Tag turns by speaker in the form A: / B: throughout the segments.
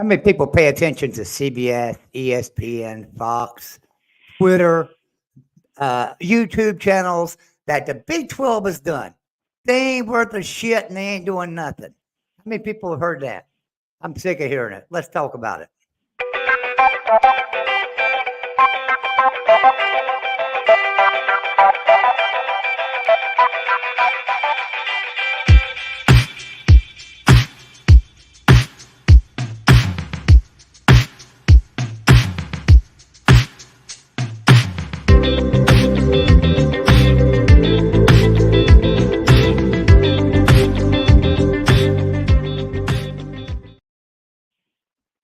A: How many people pay attention to CBS, ESPN, Fox, Twitter, YouTube channels that the Big 12 has done? They ain't worth a shit and they ain't doing nothing. How many people have heard that? I'm sick of hearing it. Let's talk about it.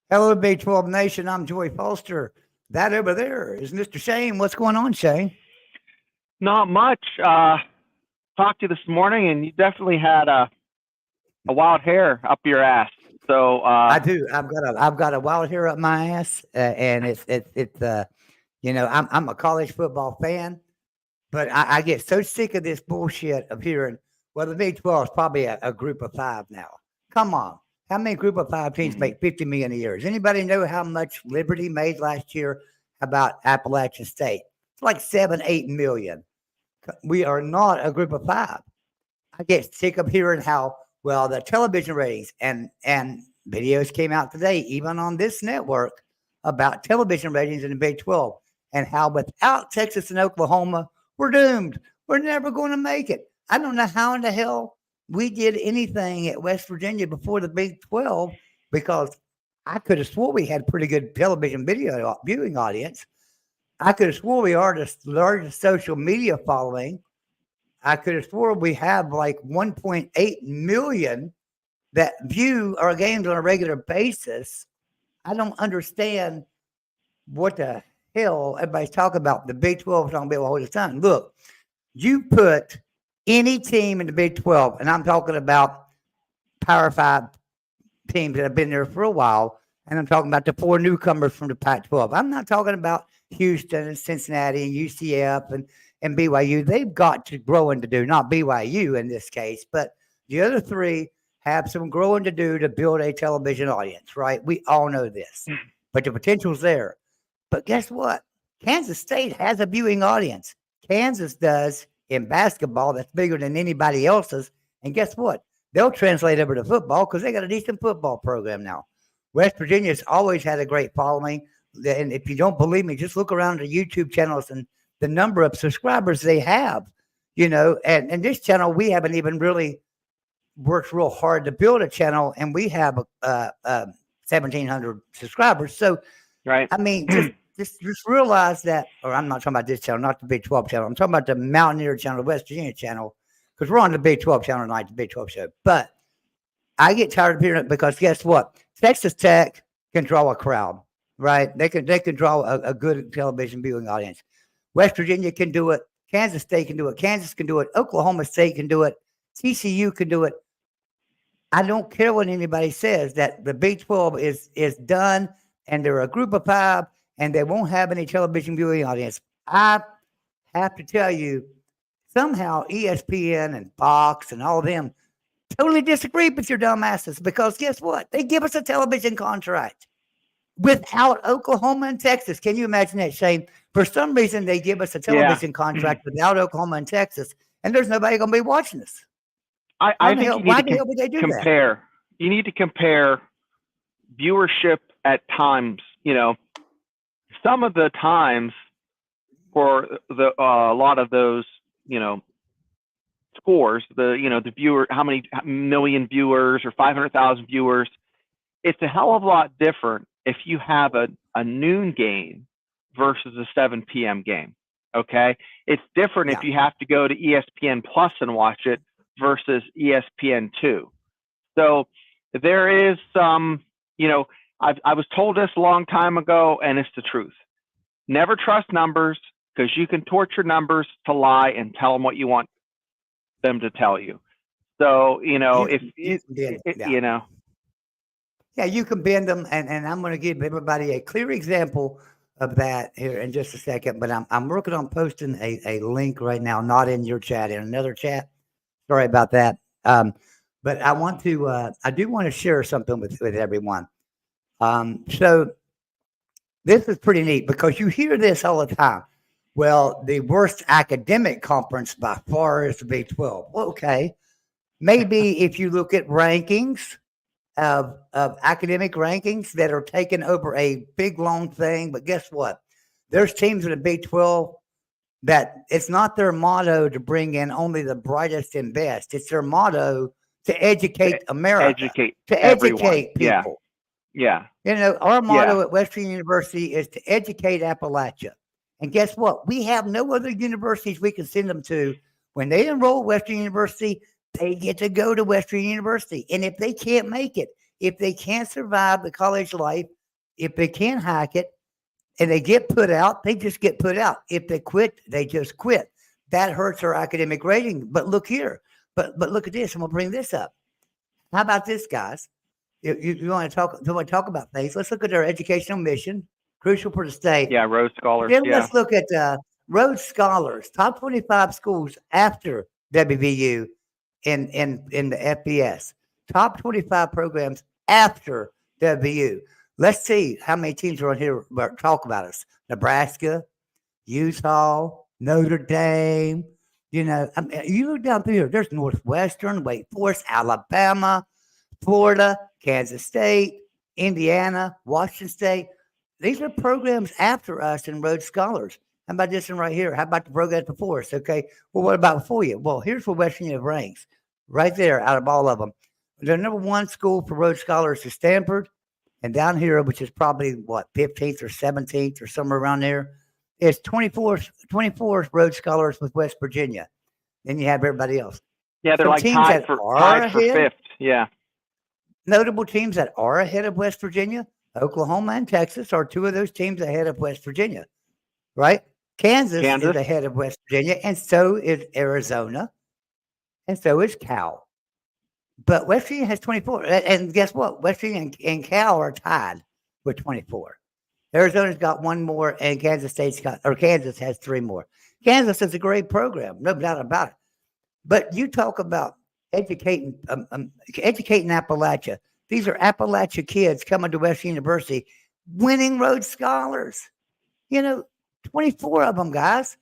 A: Hello, Big 12 Nation. I'm Joey Foster. That over there is Mr. Shane. What's going on, Shane?
B: Not much. Talked to you this morning, and you definitely had a wild hair up your ass. So
A: I do. I've got a wild hair up my ass, and it's I'm a college football fan, but I get so sick of this bullshit of hearing. Well, the Big 12 is probably a group of five now. Come on. How many group of five teams make $50 million a year? Does anybody know how much Liberty made last year about Appalachian State? It's like 7-8 million. We are not a group of five. I get sick of hearing how well the television ratings and videos came out today, even on this network, about television ratings in the Big 12 and how without Texas and Oklahoma, we're doomed. We're never going to make it. I don't know how in the hell we did anything at West Virginia before the Big 12 because I could have swore we had pretty good television video viewing audience. I could have swore we are the largest social media following. I could have swore we have like 1.8 million that view our games on a regular basis. I don't understand what the hell everybody's talking about. The Big 12 is talking about all the time. Look, you put any team in the Big 12, and I'm talking about Power 5 teams that have been there for a while, and I'm talking about the four newcomers from the Pac-12. I'm not talking about Houston and Cincinnati and UCF and BYU. They've got to grow and to do, not BYU in this case, but the other three have some growing to do to build a television audience, right? We all know this, but the potential's there. But guess what? Kansas State has a viewing audience. Kansas does in basketball that's bigger than anybody else's. And guess what? They'll translate over to football because they got a decent football program now. West Virginia's always had a great following. And if you don't believe me, just look around the YouTube channels and the number of subscribers they have, and this channel, we haven't even really worked real hard to build a channel, and we have 1,700 subscribers. So,
B: right.
A: I mean, just realize that, or I'm not talking about this channel, not the Big 12 channel. I'm talking about the Mountaineer channel, the West Virginia channel, because we're on the Big 12 channel tonight, the Big 12 show. But I get tired of hearing it because guess what? Texas Tech can draw a crowd, right? They can draw a good television viewing audience. West Virginia can do it. Kansas State can do it. Kansas can do it. Oklahoma State can do it. TCU can do it. I don't care what anybody says that the Big 12 is done and they're a group of five and they won't have any television viewing audience. I have to tell you, somehow ESPN and Fox and all of them totally disagree with your dumbasses because guess what? They give us a television contract without Oklahoma and Texas. Can you imagine that, Shane? For some reason, they give us a television contract without Oklahoma and Texas, and there's nobody going to be watching us.
B: I think you need to compare. You need to compare viewership at times. Some of the times for the a lot of those, scores, the viewer, how many million viewers or 500,000 viewers, it's a hell of a lot different if you have a noon game versus a 7 p.m. game. Okay. It's different if you have to go to ESPN Plus and watch it versus ESPN2. So there is some, I was told this a long time ago, and it's the truth. Never trust numbers because you can torture numbers to lie and tell them what you want them to tell you. So,
A: Yeah, you can bend them, and I'm going to give everybody a clear example of that here in just a second. But I'm working on posting a link right now, not in your chat, in another chat. Sorry about that. But I do want to share something with everyone. So this is pretty neat because you hear this all the time. Well, the worst academic conference by far is the Big 12. Well, okay. Maybe if you look at rankings of academic rankings that are taken over a big, long thing, but guess what? There's teams in the Big 12 that it's not their motto to bring in only the brightest and best. It's their motto to educate America,
B: Educate
A: to
B: everyone.
A: educate
B: Yeah.
A: people.
B: Yeah.
A: Our motto
B: Yeah.
A: at Western University is to educate Appalachia. And guess what? We have no other universities we can send them to. When they enroll at Western University, they get to go to Western University. And if they can't make it, if they can't survive the college life, if they can't hack it, and they get put out, they just get put out. If they quit, they just quit. That hurts our academic rating. But look here. But look at this. I'm gonna bring this up. How about this, guys? You want to talk about things? Let's look at our educational mission, crucial for the state.
B: Yeah. Rhodes Scholars.
A: Then
B: Yeah.
A: let's look at Rhodes Scholars, top 25 schools after WVU in the FBS, top 25 programs after WVU. Let's see how many teams are on here talk about us. Nebraska, Utah, Notre Dame. You look down through here. There's Northwestern, Wake Forest, Alabama, Florida, Kansas State, Indiana, Washington State. These are programs after us in Rhodes Scholars. How about this one right here? How about the programs before us? Okay. Well, what about before you? Well, here's where West Virginia ranks right there out of all of them. The number one school for Rhodes Scholars is Stanford. And down here, which is probably 15th or 17th or somewhere around there, is 24th Rhodes Scholars with West Virginia. Then you have everybody else.
B: Yeah. They're
A: Some
B: like
A: teams
B: tied
A: that
B: for
A: are
B: fifth.
A: ahead.
B: Yeah.
A: Notable teams that are ahead of West Virginia, Oklahoma and Texas are two of those teams ahead of West Virginia, right? Kansas is ahead of West Virginia, and so is Arizona, and so is Cal. But West Virginia has 24. And guess what? West Virginia and Cal are tied with 24. Arizona's got one more, and Kansas has three more. Kansas is a great program, no doubt about it. But you talk about educating Appalachia. These are Appalachia kids coming to Western University, winning Rhodes Scholars. 24 of them, guys.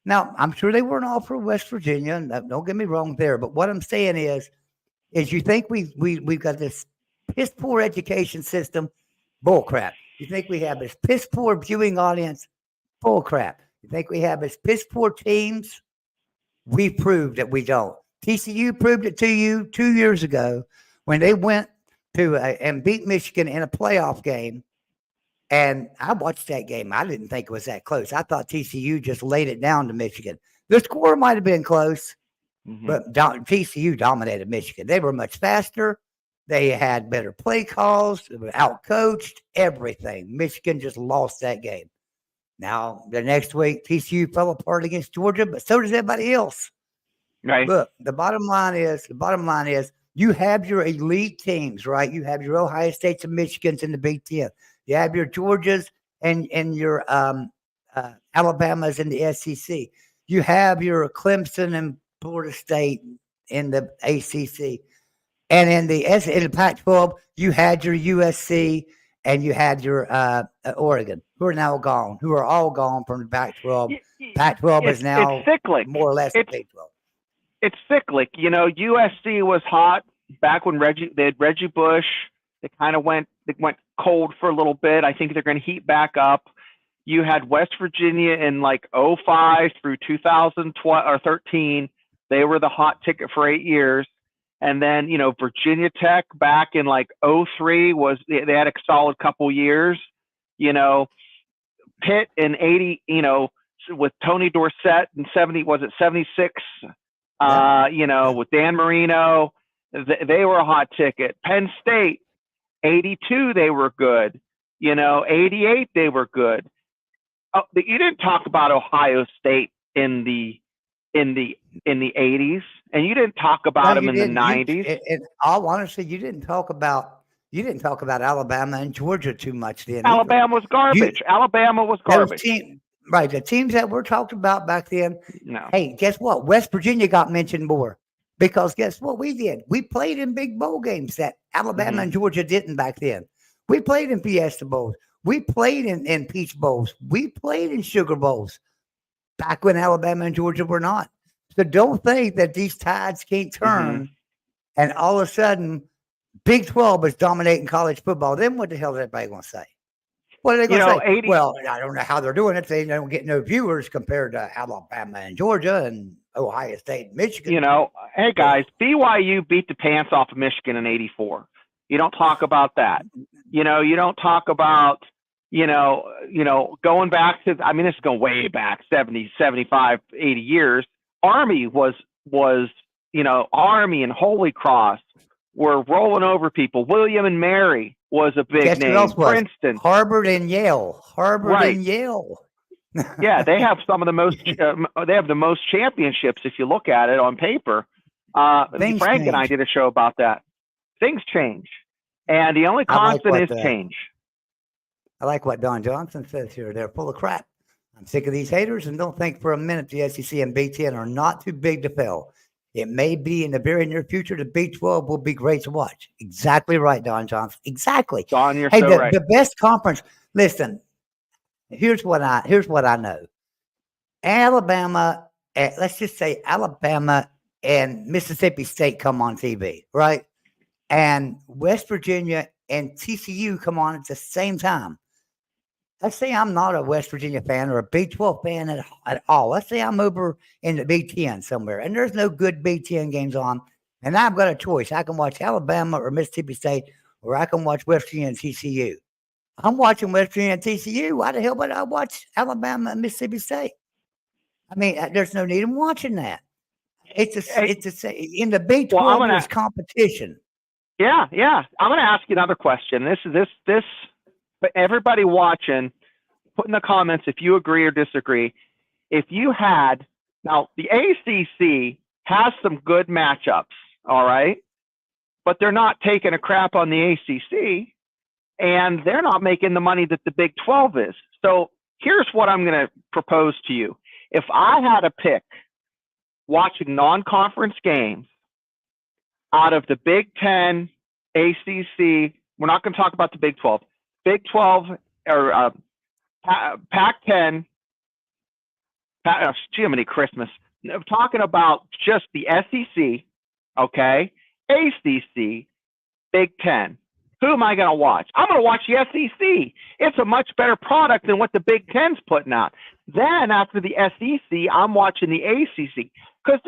A: Now, I'm sure they weren't all for West Virginia. Don't get me wrong there. But what I'm saying is you think we've got this piss poor education system? Bull crap. You think we have this piss poor viewing audience? Bull crap. You think we have this piss poor teams? We proved that we don't. TCU proved it to you 2 years ago when they went to and beat Michigan in a playoff game. And I watched that game. I didn't think it was that close. I thought TCU just laid it down to Michigan. The score might have been close, but TCU dominated Michigan. They were much faster. They had better play calls. They were outcoached, everything. Michigan just lost that game. Now, the next week, TCU fell apart against Georgia, but so does everybody else.
B: Right.
A: Look, the bottom line is you have your elite teams, right? You have your Ohio States and Michigans in the Big Ten. You have your Georgias and your Alabamas in the SEC. You have your Clemson and Florida State in the ACC. And in the Pac-12, you had your USC and you had your Oregon, who are now gone, who are all gone from the Pac-12. Pac-12 is now more or less the Big 12.
B: It's cyclic. USC was hot back when they had Reggie Bush. They went cold for a little bit. I think they're going to heat back up. You had West Virginia in 05 through 2012 or 13. They were the hot ticket for 8 years. And then, Virginia Tech back in 03 they had a solid couple years. Pitt in 80, with Tony Dorsett in 76? With Dan Marino, they were a hot ticket. Penn State, 82, they were good. 88, they were good. Oh, you didn't talk about Ohio State in the 80s, and you didn't talk about them in the 90s.
A: In all honesty, you didn't talk about Alabama and Georgia too much then.
B: Alabama was garbage. Alabama was garbage.
A: Right, the teams that were talked about back then.
B: No.
A: Hey, guess what? West Virginia got mentioned more because guess what we did? We played in big bowl games that Alabama and Georgia didn't back then. We played in Fiesta Bowls. We played in Peach Bowls. We played in Sugar Bowls back when Alabama and Georgia were not. So don't think that these tides can't turn and all of a sudden Big 12 is dominating college football. Then what the hell is everybody going to say? What are they going to say?
B: 80,
A: well, I don't know how they're doing it. They don't get no viewers compared to Alabama and Georgia and Ohio State and Michigan.
B: Hey guys, BYU beat the pants off of Michigan in '84. You don't talk about that. You don't talk about, going back to, I mean, this is going way back 70, 75, 80 years. Army was, Army and Holy Cross were rolling over people. William and Mary was a big name. Princeton.
A: Harvard and Yale. And Yale.
B: Yeah, they have some of the most. They have the most championships if you look at it on paper. Frank and I did a show about that. Things change, and the only constant is change.
A: I like what Don Johnson says here. They're full of crap. I'm sick of these haters, and don't think for a minute the SEC and Big Ten are not too big to fail. It may be in the very near future the Big 12 will be great to watch. Exactly right, Don Johnson. Exactly.
B: Don, you're so right.
A: The best conference. Listen, here's what I know. Alabama, let's just say Alabama and Mississippi State come on TV, right? And West Virginia and TCU come on at the same time. Let's say I'm not a West Virginia fan or a Big 12 fan at all. Let's say I'm over in the Big 10 somewhere, and there's no good Big 10 games on, and I've got a choice. I can watch Alabama or Mississippi State, or I can watch West Virginia and TCU. I'm watching West Virginia and TCU. Why the hell would I watch Alabama and Mississippi State? I mean, there's no need in watching that. It's in the Big 12 there's competition.
B: Yeah. I'm going to ask you another question. This. But everybody watching, put in the comments if you agree or disagree. If you had, now the ACC has some good matchups, all right? But they're not taking a crap on the ACC, and they're not making the money that the Big 12 is. So here's what I'm going to propose to you. If I had a pick watching non-conference games out of the Big 10, ACC, we're not going to talk about the Big 12. Big 12 or Pac-10, Jiminy Christmas. I'm talking about just the SEC, okay? ACC, Big 10. Who am I going to watch? I'm going to watch the SEC. It's a much better product than what the Big 10's putting out. Then after the SEC, I'm watching the ACC because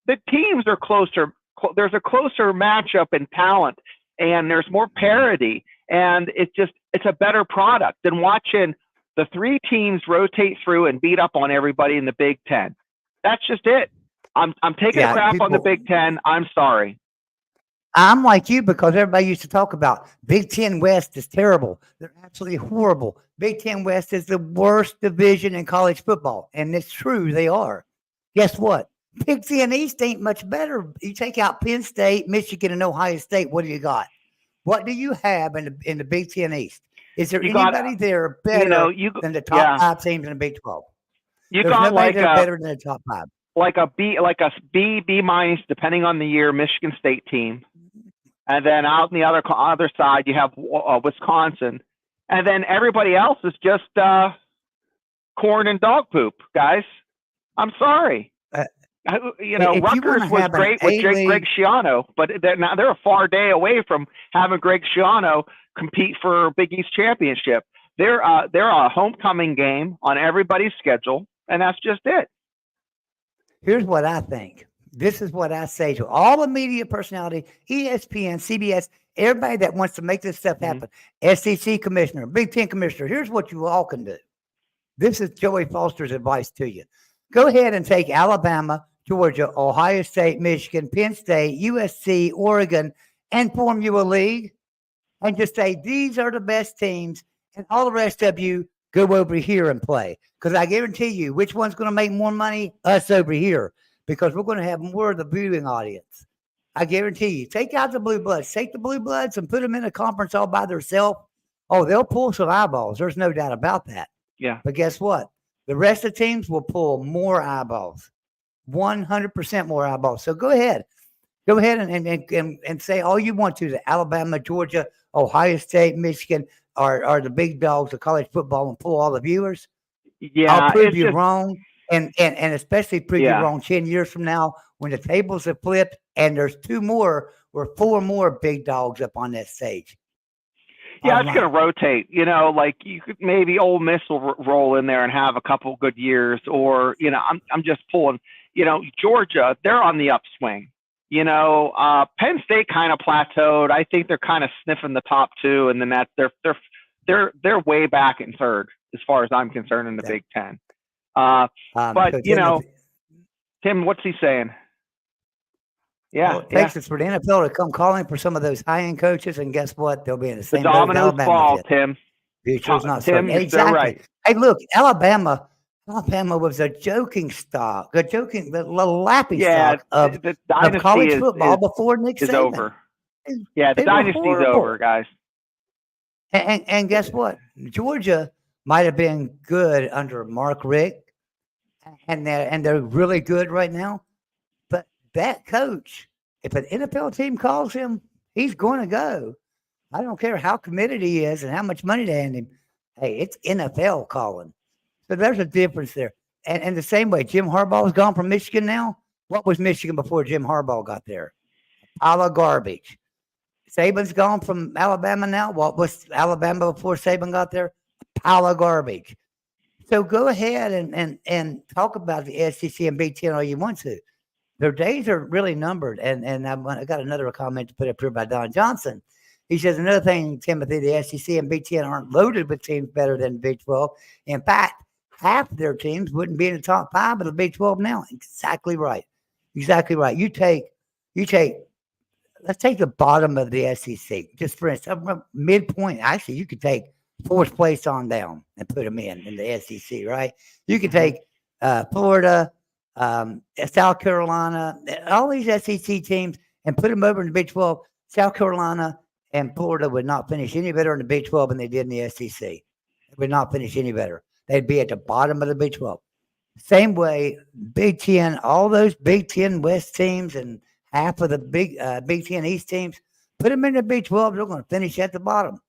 B: the teams are closer. There's a closer matchup in talent, and there's more parity. And it's a better product than watching the three teams rotate through and beat up on everybody in the Big 10. That's just it. I'm taking a crap on the Big 10. I'm sorry.
A: I'm like you because everybody used to talk about Big 10 West is terrible. They're absolutely horrible. Big 10 West is the worst division in college football. And it's true, they are. Guess what? Big 10 East ain't much better. You take out Penn State, Michigan, and Ohio State, what do you got? What do you have in the Big 10 East? Is there anybody there better than the top 5 teams in the Big 12?
B: You got
A: better than the top 5.
B: Like a B minus, depending on the year, Michigan State team, and then out on the other side you have Wisconsin, and then everybody else is just corn and dog poop, guys. I'm sorry. Rutgers was great with Greg Schiano, but they're a far day away from having Greg Schiano compete for Big East championship. They're a homecoming game on everybody's schedule, and that's just it.
A: Here's what I think. This is what I say to all the media personality, ESPN, CBS, everybody that wants to make this stuff happen. SEC commissioner, Big 10 commissioner. Here's what you all can do. This is Joey Foster's advice to you. Go ahead and take Alabama, Georgia, Ohio State, Michigan, Penn State, USC, Oregon, and form you a league and just say, these are the best teams, and all the rest of you go over here and play. Because I guarantee you, which one's going to make more money? Us over here, because we're going to have more of the viewing audience. I guarantee you. Take out the Blue Bloods. Take the Blue Bloods and put them in a conference all by themselves. Oh, they'll pull some eyeballs. There's no doubt about that.
B: Yeah.
A: But guess what? The rest of the teams will pull more eyeballs. 100% more eyeballs. So go ahead. Go ahead and say all you want to. The Alabama, Georgia, Ohio State, Michigan are the big dogs of college football and pull all the viewers.
B: Yeah,
A: I'll prove
B: it's
A: you
B: just
A: wrong, and especially prove you
B: yeah.
A: wrong 10 years from now when the tables have flipped and there's 2 more or 4 more big dogs up on that stage.
B: Yeah,
A: Bottom
B: it's going to
A: line.
B: rotate. Like you could maybe Ole Miss will roll in there and have a couple good years, or I'm just pulling. Georgia, they're on the upswing. Penn State kind of plateaued. I think they're kind of sniffing the top 2, and then they're way back in third as far as I'm concerned in the
A: Yeah.
B: Big Ten. But
A: So Tim,
B: Tim, what's he saying? Yeah,
A: it takes us for the NFL to come calling for some of those high-end coaches, and guess what? They'll be in the
B: The
A: same boat as
B: dominoes
A: Alabama
B: fall,
A: did.
B: Tim.
A: Future's not
B: Tim,
A: certain.
B: you're so right.
A: Exactly. Hey, look, Alabama was a joking stock, the laughing
B: Yeah,
A: stock of
B: dynasty
A: college football before Nick
B: is
A: Saban.
B: over. Yeah, the
A: They were
B: dynasty's
A: horrible.
B: over, guys.
A: And guess what? Georgia might have been good under Mark Richt, and they're really good right now. But that coach, if an NFL team calls him, he's going to go. I don't care how committed he is and how much money they hand him. Hey, it's NFL calling. So there's a difference there. And the same way, Jim Harbaugh's gone from Michigan now. What was Michigan before Jim Harbaugh got there? A pile of garbage. Saban's gone from Alabama now. What was Alabama before Saban got there? A pile of garbage. So go ahead and talk about the SEC and Big Ten all you want to. Their days are really numbered. And I got another comment to put up here by Don Johnson. He says another thing, Timothy, the SEC and Big Ten aren't loaded with teams better than the Big 12. In fact, half of their teams wouldn't be in the top 5 of the Big 12 now. Exactly right. Exactly right. Let's take the bottom of the SEC, just for instance, midpoint. Actually, you could take 4th place on down and put them in the SEC, right? You could take Florida, South Carolina, all these SEC teams and put them over in the Big 12. South Carolina and Florida would not finish any better in the Big 12 than they did in the SEC. They would not finish any better. They'd be at the bottom of the Big 12. Same way, Big 10, all those Big 10 West teams and half of the Big 10 East teams, put them in the Big 12, they're going to finish at the bottom.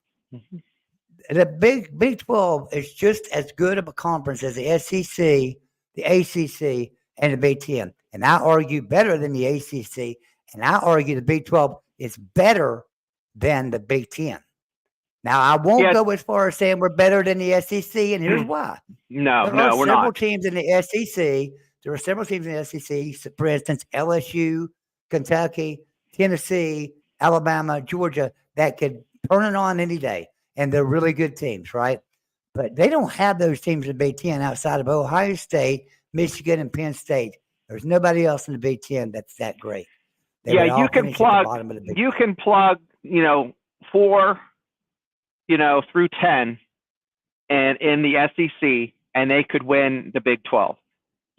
A: The Big 12 is just as good of a conference as the SEC, the ACC, and the Big 10. And I argue better than the ACC, and I argue the Big 12 is better than the Big 10. Now, I won't go as far as saying we're better than the SEC, and here's why.
B: No,
A: There are
B: we're
A: several
B: not.
A: teams in the SEC. There are several teams in the SEC, for instance, LSU, Kentucky, Tennessee, Alabama, Georgia, that could turn it on any day, and they're really good teams, right? But they don't have those teams in the Big 10 outside of Ohio State, Michigan, and Penn State. There's nobody else in the Big 10 that's that great.
B: You can plug 4 through 10 and in the SEC, and they could win the Big 12.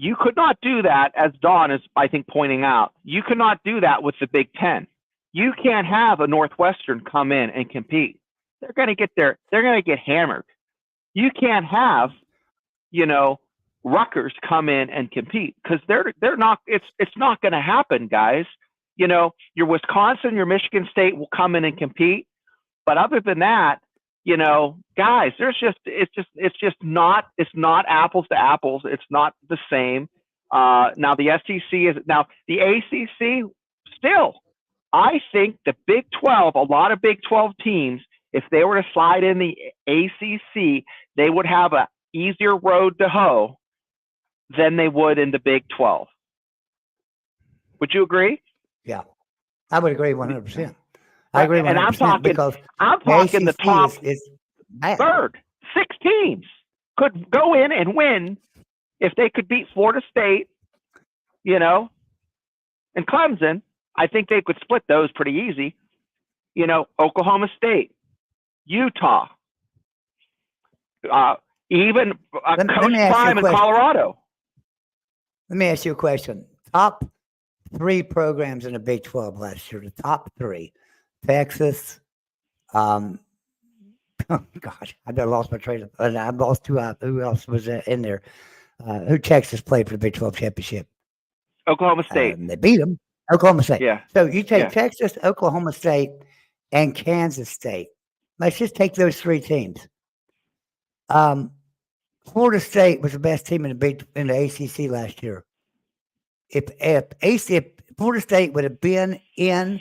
B: You could not do that, as Don is, I think, pointing out. You could not do that with the Big 10. You can't have a Northwestern come in and compete. They're going to get there. They're going to get hammered. You can't have, Rutgers come in and compete because they're not. It's not going to happen, guys. Your Wisconsin, your Michigan State will come in and compete, but other than that, guys, it's not apples to apples. It's not the same. Now the the ACC still. I think the Big 12, a lot of Big 12 teams, if they were to slide in the ACC, they would have an easier road to hoe than they would in the Big 12. Would you agree?
A: Yeah, I would agree 100%. I agree 100%.
B: And I'm talking the top third. 6 teams could go in and win if they could beat Florida State, and Clemson. I think they could split those pretty easy. Oklahoma State, Utah, even Coach Prime in Colorado.
A: Let me ask you a question. Top 3 programs in the Big 12 last year. The top 3: Texas. Oh gosh, I lost my train. I lost 2 out. Who else was in there? Who Texas played for the Big 12 championship?
B: Oklahoma State.
A: They beat them. Oklahoma State.
B: Yeah.
A: So you take
B: Yeah.
A: Texas, Oklahoma State, and Kansas State. Let's just take those three teams. Florida State was the best team in the ACC last year. If Florida State would have been in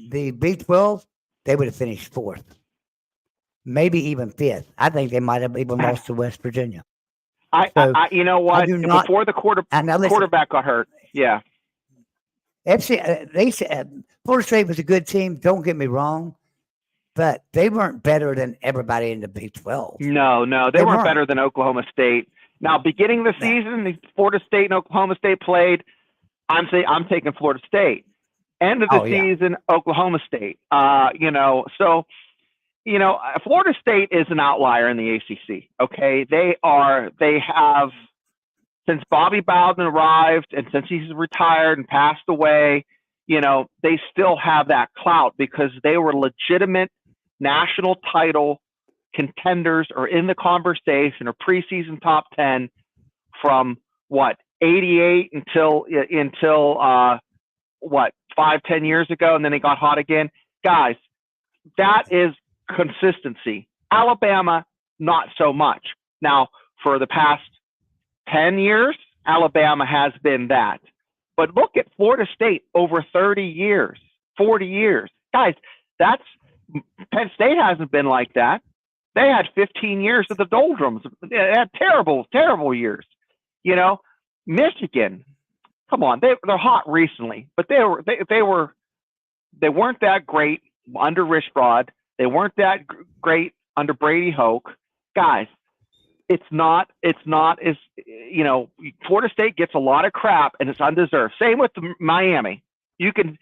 A: the Big 12, they would have finished fourth, maybe even fifth. I think they might have even lost to West Virginia.
B: You know what?
A: do not-
B: Before the quarterback got hurt. Yeah.
A: They said Florida State was a good team. Don't get me wrong, but they weren't better than everybody in the Big 12.
B: No, they weren't better than Oklahoma State. Now, beginning the season, the Florida State and Oklahoma State played. I'm taking Florida State. End of the season, Oklahoma State. Florida State is an outlier in the ACC. Okay, they have, since Bobby Bowden arrived and since he's retired and passed away, they still have that clout because they were legitimate national title contenders or in the conversation or preseason top 10 from 88 until 5-10 years ago, and then they got hot again. Guys, that is consistency. Alabama, not so much. Now, for the past 10 years, Alabama has been that. But look at Florida State over 30 years, 40 years. Guys, Penn State hasn't been like that. They had 15 years of the doldrums. They had terrible, terrible years. Michigan, come on, they're hot recently, but they weren't that great under Rich Rod. They weren't that great under Brady Hoke. Guys, it's not as, Florida State gets a lot of crap and it's undeserved. Same with Miami. You can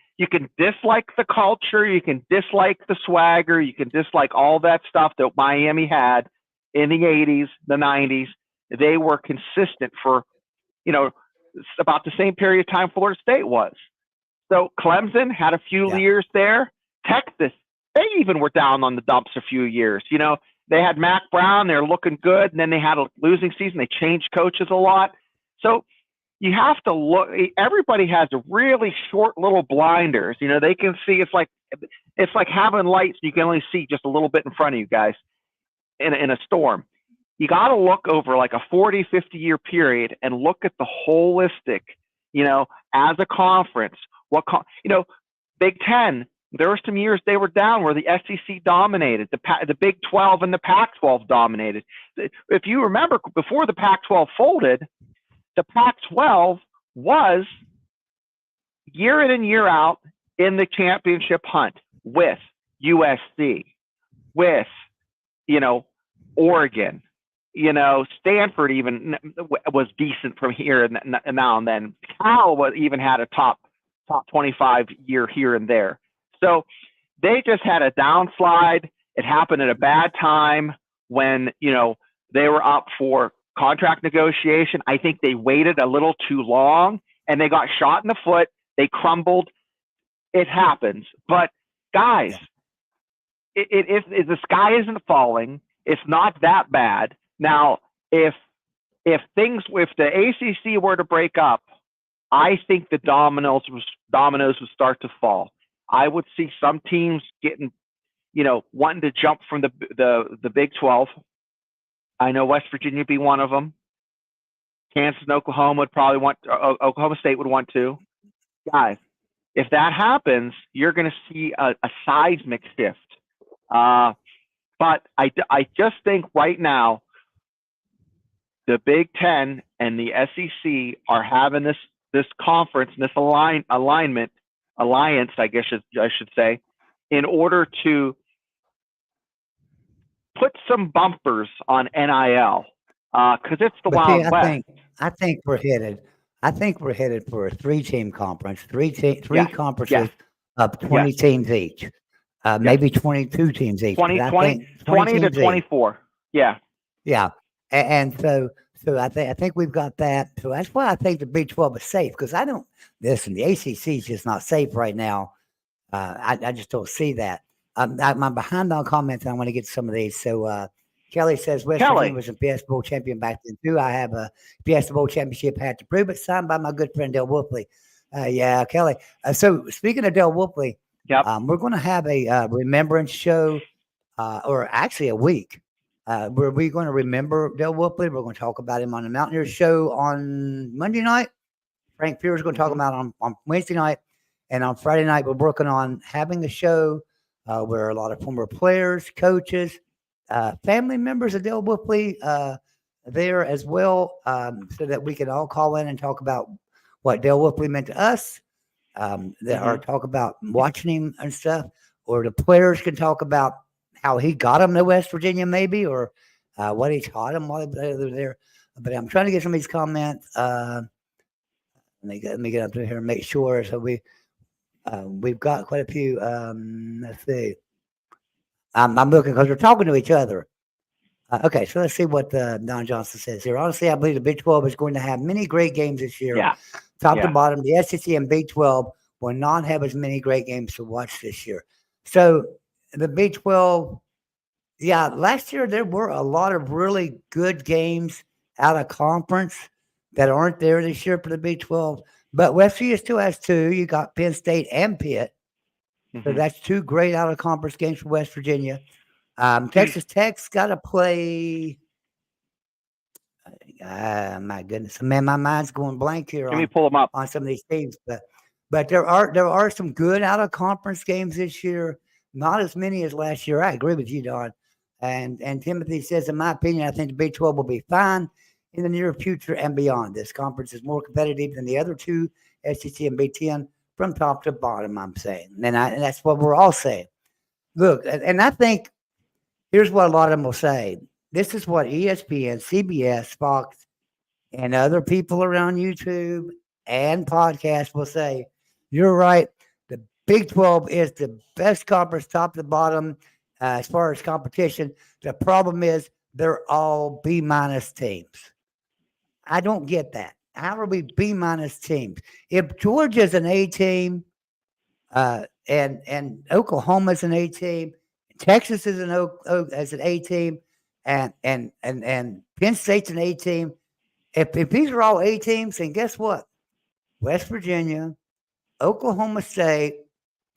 B: dislike the culture, you can dislike the swagger, you can dislike all that stuff that Miami had in the 80s, the 90s. They were consistent for, about the same period of time Florida State was. So Clemson had a few years there. Texas, they even were down on the dumps a few years. They had Mac Brown, they're looking good, and then they had a losing season. They changed coaches a lot. So you have to look. Everybody has really short little blinders. They can see. It's like having lights. You can only see just a little bit in front of you guys in a storm. You got to look over like a 40, 50-year period and look at the holistic, as a conference. Big Ten, there were some years they were down where the SEC dominated, the Big 12 and the Pac-12 dominated. If you remember, before the Pac-12 folded, the Pac-12 was year in and year out in the championship hunt with USC, with, Oregon. Stanford even was decent from here and now and then. Cal even had a top 25 year here and there. So they just had a downslide. It happened at a bad time when, they were up for contract negotiation. I think they waited a little too long and they got shot in the foot. They crumbled. It happens. But guys, if the sky isn't falling, it's not that bad. Now, if the ACC were to break up, I think the dominoes would start to fall. I would see some teams getting, wanting to jump from the Big 12. I know West Virginia would be one of them. Kansas and Oklahoma Oklahoma State would want to. Guys, if that happens, you're going to see a seismic shift. But I just think right now, the Big Ten and the SEC are having this conference, this alliance, I guess I should say, in order to put some bumpers on NIL, because it's the Wild West.
A: I think we're headed for a 3-team conference, three conferences of 20 teams each, maybe 22 teams each.
B: 20 to 24. Yeah.
A: Yeah. And so I think we've got that. So that's why I think the Big 12 is safe, because the ACC is just not safe right now. I just don't see that. I'm behind on comments. I want to get some of these. So Kelly says West Virginia was a PS Bowl champion back then too. I have a PS Bowl championship hat to prove it, signed by my good friend Del Wolfley. Yeah, Kelly. So speaking of Del Wolfley,
B: Yep.
A: we're going to have a remembrance show, or actually a week, where we're going to remember Del Wolfley. We're going to talk about him on the Mountaineers show on Monday night. Frank Pierce is going to talk about on Wednesday night, and on Friday night we're working on having a show where a lot of former players, coaches, family members of Del Wolfley there as well, so that we can all call in and talk about what Del Wolfley meant to us, or talk about watching him and stuff, or the players can talk about how he got them to West Virginia, maybe, or what he taught them while they were there. But I'm trying to get some of these comments. Let me get up to here and make sure. So we've got quite a few. Let's see. I'm looking because we're talking to each other. Okay, so let's see what Don Johnson says here. Honestly, I believe the Big 12 is going to have many great games this year.
B: Yeah.
A: Top to bottom, the SEC and Big 12 will not have as many great games to watch this year. So the Big 12, yeah, last year there were a lot of really good games out of conference that aren't there this year for the Big 12. But West Virginia still has two. You got Penn State and Pitt. So that's two great out of conference games for West Virginia. Texas Tech's got to play. My goodness, man, my mind's going blank here.
B: Let me pull them up
A: on some of these teams, but there are some good out of conference games this year. Not as many as last year. I agree with you, Don. And Timothy says, in my opinion, I think the Big 12 will be fine in the near future and beyond. This conference is more competitive than the other two, SEC and Big 10, from top to bottom. I'm saying, and that's what we're all saying. Look, and I think here's what a lot of them will say. This is what ESPN, CBS, Fox, and other people around YouTube and podcasts will say. You're right. The Big 12 is the best conference, top to bottom, as far as competition. The problem is they're all B- teams. I don't get that. How are we B- teams? If Georgia's an A team, and Oklahoma's an A team, Texas is an A team, and Penn State's an A team. If these are all A teams, then guess what? West Virginia, Oklahoma State,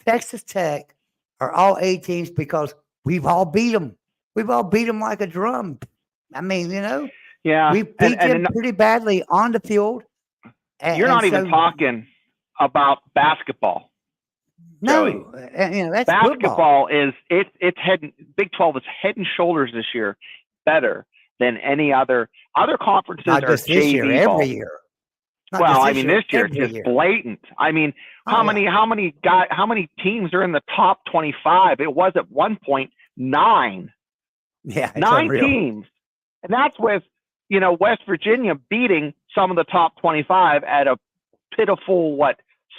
A: Texas Tech are all A teams because we've all beat them. We've all beat them like a drum. I mean,
B: Yeah,
A: we beat them pretty badly on the field.
B: You're not even talking about basketball.
A: No, that's
B: basketball is it's head. Big 12 is head and shoulders this year better than any other conferences.
A: Not just this
B: JV
A: year,
B: ball.
A: every year.
B: Well, I mean, this year it's just blatant. I mean, how many teams are in the top 25? It was at one point 9.
A: Yeah,
B: 9 teams, and that's with West Virginia beating some of the top 25 at a pitiful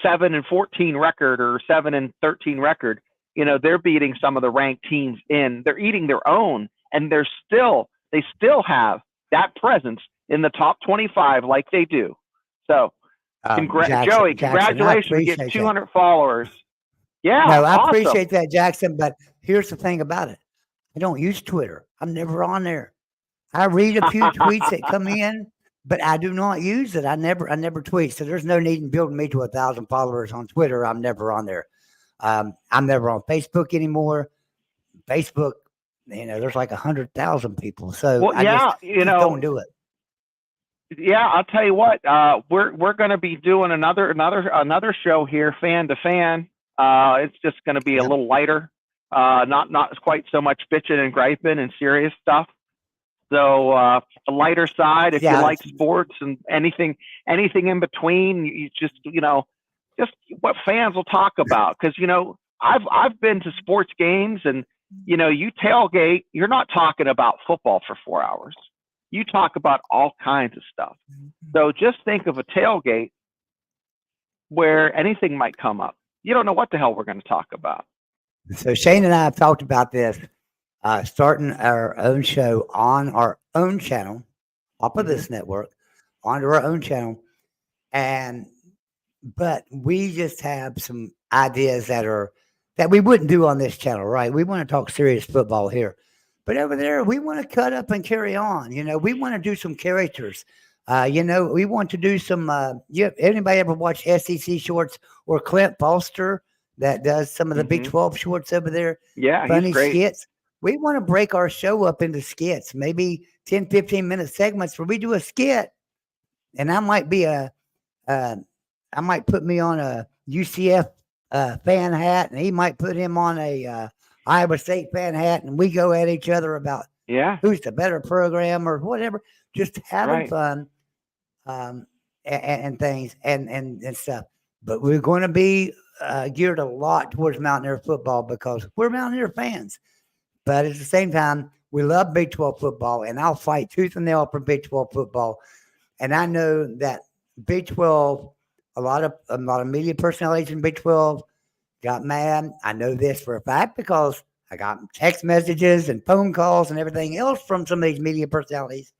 B: 7-14 record or 7-13 record. They're beating some of the ranked teams they're eating their own, and they still have that presence in the top 25 like they do. So, Joey, congratulations on getting 200 followers. Yeah,
A: no, I
B: awesome.
A: appreciate that, Jackson. But here's the thing about it: I don't use Twitter. I'm never on there. I read a few tweets that come in, but I do not use it. I never tweet. So there's no need in building me to 1,000 followers on Twitter. I'm never on there. I'm never on Facebook anymore. Facebook, there's like 100,000 people. So I just don't do it.
B: Yeah, I'll tell you what. We're going to be doing another show here, fan to fan. It's just going to be a little lighter, not quite so much bitching and griping and serious stuff. So the lighter side, if you like sports and anything in between, you just what fans will talk about. Because I've been to sports games, and you tailgate. You're not talking about football for 4 hours. You talk about all kinds of stuff. So just think of a tailgate where anything might come up. You don't know what the hell we're going to talk about.
A: So Shane and I have talked about this, starting our own show on our own channel, off of this network, onto our own channel. But we just have some ideas that we wouldn't do on this channel, right? We want to talk serious football here. But over there, we want to cut up and carry on. We want to do some characters. We want to do some. Anybody ever watch SEC shorts or Clint Foster that does some of the Big
B: Hmm.
A: 12 shorts over there?
B: Yeah, he's
A: Funny
B: great.
A: skits. We want to break our show up into skits, maybe 10, 15-minute segments where we do a skit. And I might be I might put me on a UCF fan hat, and he might put him on a Iowa State fan hat, and we go at each other about
B: Yeah,
A: who's the better program or whatever, just having
B: right.
A: fun and things and stuff. But we're going to be geared a lot towards Mountaineer football because we're Mountaineer fans. But at the same time, we love Big 12 football, and I'll fight tooth and nail for Big 12 football. And I know that Big 12, a lot of media personalities in Big 12 got mad. I know this for a fact because I got text messages and phone calls and everything else from some of these media personalities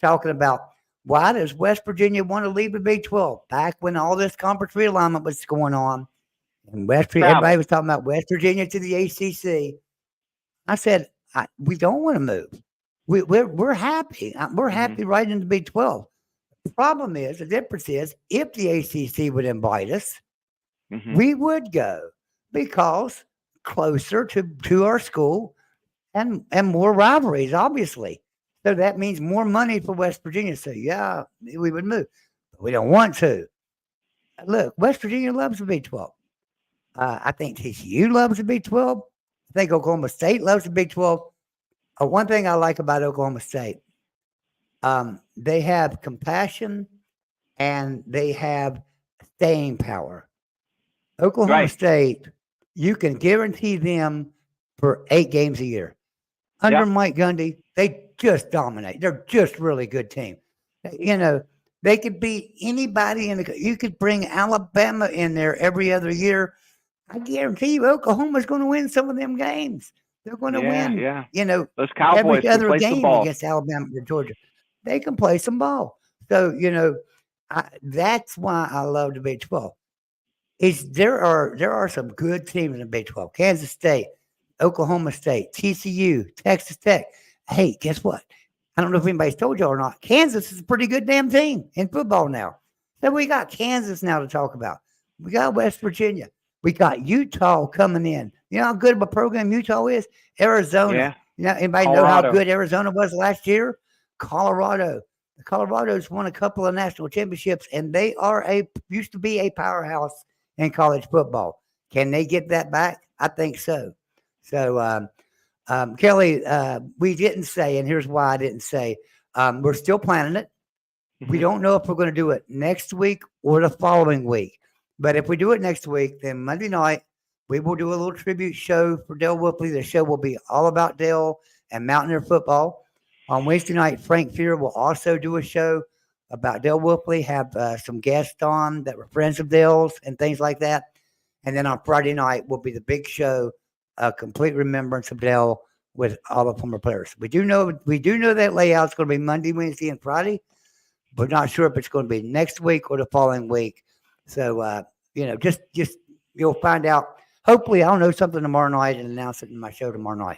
A: talking about why does West Virginia want to leave the Big 12 back when all this conference realignment was going on. And everybody
B: Travel.
A: was talking about West Virginia to the ACC. I said, we don't want to move. We're happy. We're
B: Hmm.
A: happy right in the Big 12. The problem is, the difference is, if the ACC would invite us,
B: Hmm.
A: we would go because closer to our school and more rivalries, obviously. So that means more money for West Virginia. So yeah, we would move, but we don't want to. Look, West Virginia loves the Big 12. I think TCU loves the Big 12. I think Oklahoma State loves the Big 12. One thing I like about Oklahoma State, they have compassion and they have staying power. Oklahoma
B: Right.
A: State, you can guarantee them for 8 games a year. Under
B: Yep.
A: Mike Gundy, they just dominate. They're just really good team. You know, they could beat anybody in the. You could bring Alabama in there every other year. I guarantee you, Oklahoma's going to win some of them games. They're going to
B: Yeah,
A: win.
B: yeah.
A: You know,
B: Those Cowboys
A: every
B: can
A: other
B: play some
A: game
B: ball.
A: against Alabama or Georgia, they can play some ball. So that's why I love the Big 12. There are some good teams in the Big 12. Kansas State, Oklahoma State, TCU, Texas Tech. Hey, guess what? I don't know if anybody's told you or not. Kansas is a pretty good damn team in football now. So we got Kansas now to talk about. We got West Virginia. We got Utah coming in. You know how good of a program Utah is? Arizona.
B: Yeah.
A: Anybody know how
B: Colorado.
A: good Arizona was last year? Colorado. Colorado's won a couple of national championships, and they used to be a powerhouse in college football. Can they get that back? I think so. So, Kelly, we didn't say, and here's why I didn't say. We're still planning it. We
B: Hmm.
A: don't know if we're going to do it next week or the following week. But if we do it next week, then Monday night, we will do a little tribute show for Dale Whipley. The show will be all about Dale and Mountaineer football. On Wednesday night, Frank Fear will also do a show about Dale Whipley, have some guests on that were friends of Dale's and things like that. And then on Friday night will be the big show, a complete remembrance of Dale with all the former players. We do know that layout's going to be Monday, Wednesday, and Friday. But not sure if it's going to be next week or the following week. So just you'll find out. Hopefully, I'll know something tomorrow night and announce it in my show tomorrow night.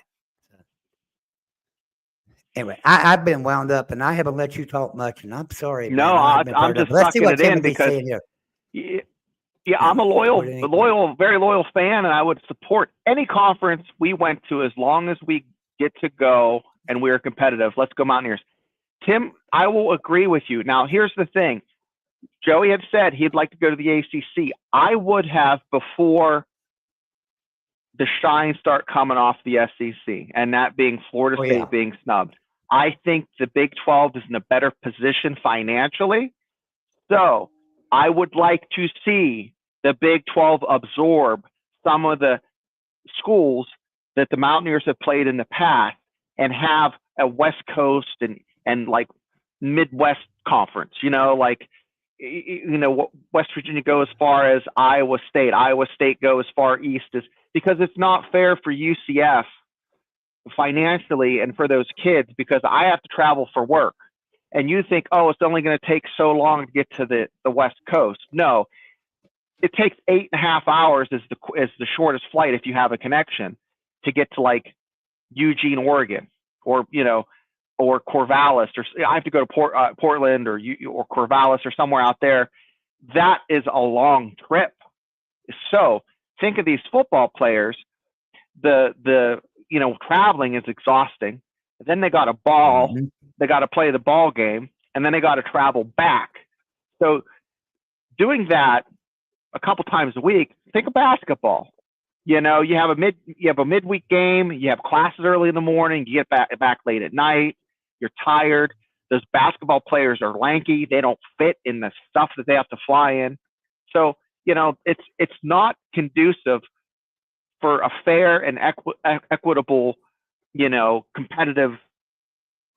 A: Anyway, I've been wound up and I haven't let you talk much, and I'm sorry,
B: No,
A: man. I haven't been
B: I'm
A: fired up.
B: just
A: Let's see
B: sucking
A: what
B: it in
A: Timothy's
B: because
A: saying here.
B: yeah, I'm a
A: What
B: very loyal fan, and I would support any conference we went to as long as we get to go and we're competitive. Let's go Mountaineers. Tim, I will agree with you. Now, here's the thing. Joey had said he'd like to go to the ACC. I would have before the shine start coming off the SEC, and that being Florida
A: Oh
B: State
A: yeah,
B: being snubbed. I think the Big 12 is in a better position financially. So I would like to see the Big 12 absorb some of the schools that the Mountaineers have played in the past and have a West Coast and like Midwest conference, West Virginia go as far as Iowa State go as far east as, because it's not fair for UCF financially and for those kids, because I have to travel for work. And you think, oh, it's only going to take so long to get to the West Coast. No, it takes 8.5 hours as the shortest flight if you have a connection to get to like Eugene, Oregon, or or Corvallis, or I have to go to Portland or Corvallis or somewhere out there. That is a long trip. So think of these football players. The traveling is exhausting. Then they got a ball.
A: Mm-hmm.
B: They got to play the ball game, and then they got to travel back. So doing that a couple times a week. Think of basketball. You have a midweek game. You have classes early in the morning. You get back late at night. You're tired. Those basketball players are lanky. They don't fit in the stuff that they have to fly in. So it's not conducive for a fair and equitable, competitive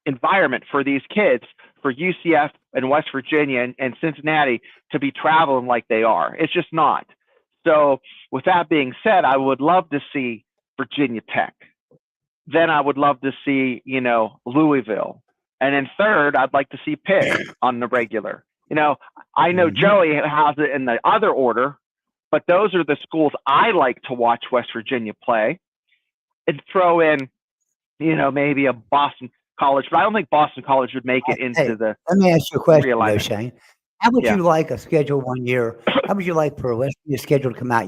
B: environment for these kids, for UCF and West Virginia and Cincinnati to be traveling like they are. It's just not. So with that being said, I would love to see Virginia Tech. Then I would love to see, Louisville. And then third, I'd like to see Pitt on the regular. I know Joey has it in the other order, but those are the schools I like to watch West Virginia play, and throw in, maybe a Boston College. But I don't think Boston College would make it into the.
A: Let me ask you a question, though,
B: realignment.
A: Shane. How would you like a schedule 1 year? How would you like for West Virginia schedule to come out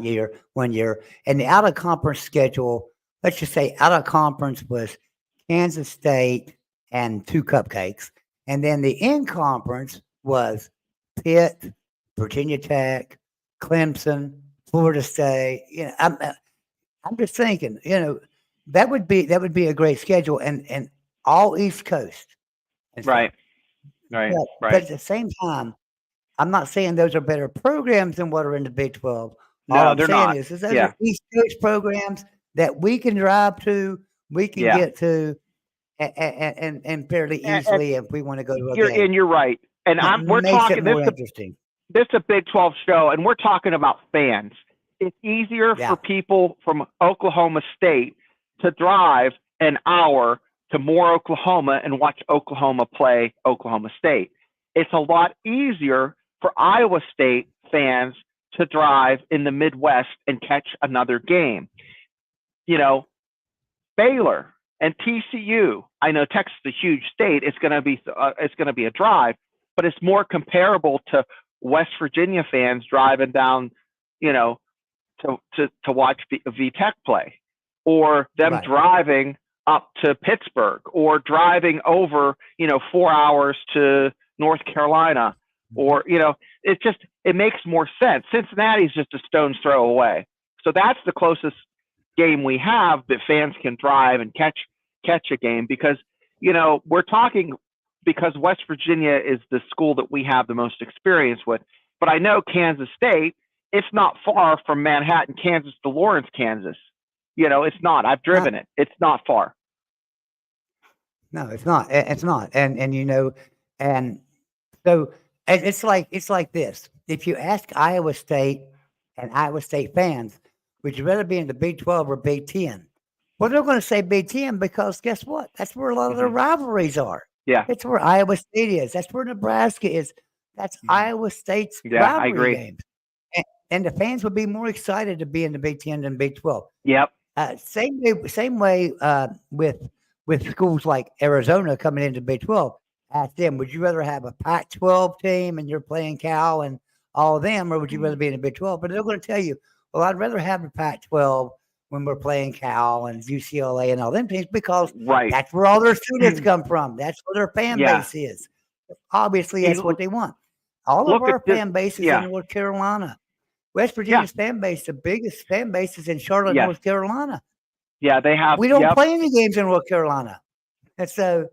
A: 1 year, and the out of conference schedule? Let's just say out of conference was Kansas State and 2 cupcakes, and then the in conference was Pitt, Virginia Tech, Clemson, Florida State. I'm just thinking, that would be a great schedule, and all East Coast.
B: Right.
A: But at the same time, I'm not saying those are better programs than what are in the Big 12.
B: No,
A: all I'm
B: they're
A: saying
B: not.
A: is those are East Coast programs that we can drive to, we can get to, and fairly easily if we want to go to a game.
B: And you're right. And we're talking
A: interesting.
B: This is a Big 12 show, and we're talking about fans. It's easier for people from Oklahoma State to drive an hour to Moore, Oklahoma, and watch Oklahoma play Oklahoma State. It's a lot easier for Iowa State fans to drive in the Midwest and catch another game. Baylor and TCU. I know Texas is a huge state. It's going to be a drive, but it's more comparable to West Virginia fans driving down, to watch VTech play, or them driving up to Pittsburgh, or driving over, 4 hours to North Carolina, or, it makes more sense. Cincinnati's just a stone's throw away. So that's the closest game we have that fans can drive and catch a game, because, we're talking because West Virginia is the school that we have the most experience with. But I know Kansas State, it's not far from Manhattan, Kansas to Lawrence, Kansas. It's not. I've driven it. It's not far.
A: No, it's not. It's not. And and so it's like this. If you ask Iowa State and Iowa State fans, would you rather be in the Big 12 or Big 10? Well, they're going to say Big 10 because guess what? That's where a lot of their rivalries are.
B: Yeah.
A: That's where Iowa State is. That's where Nebraska is. That's Iowa State's rivalry games. And the fans would be more excited to be in the Big 10 than Big 12.
B: Yep.
A: Same way with schools like Arizona coming into Big 12. Ask them, would you rather have a Pac-12 team and you're playing Cal and all of them, or would you rather be in the Big 12? But they're going to tell you, well, I'd rather have the Pac-12 when we're playing Cal and UCLA and all them teams, because that's where all their students come from. That's where their fan base is. Obviously, that's what they want. All of our fan base is in North Carolina. West Virginia's fan base, the biggest fan base, is in Charlotte, North Carolina.
B: Yeah, they have.
A: We don't play any games in North Carolina. And so,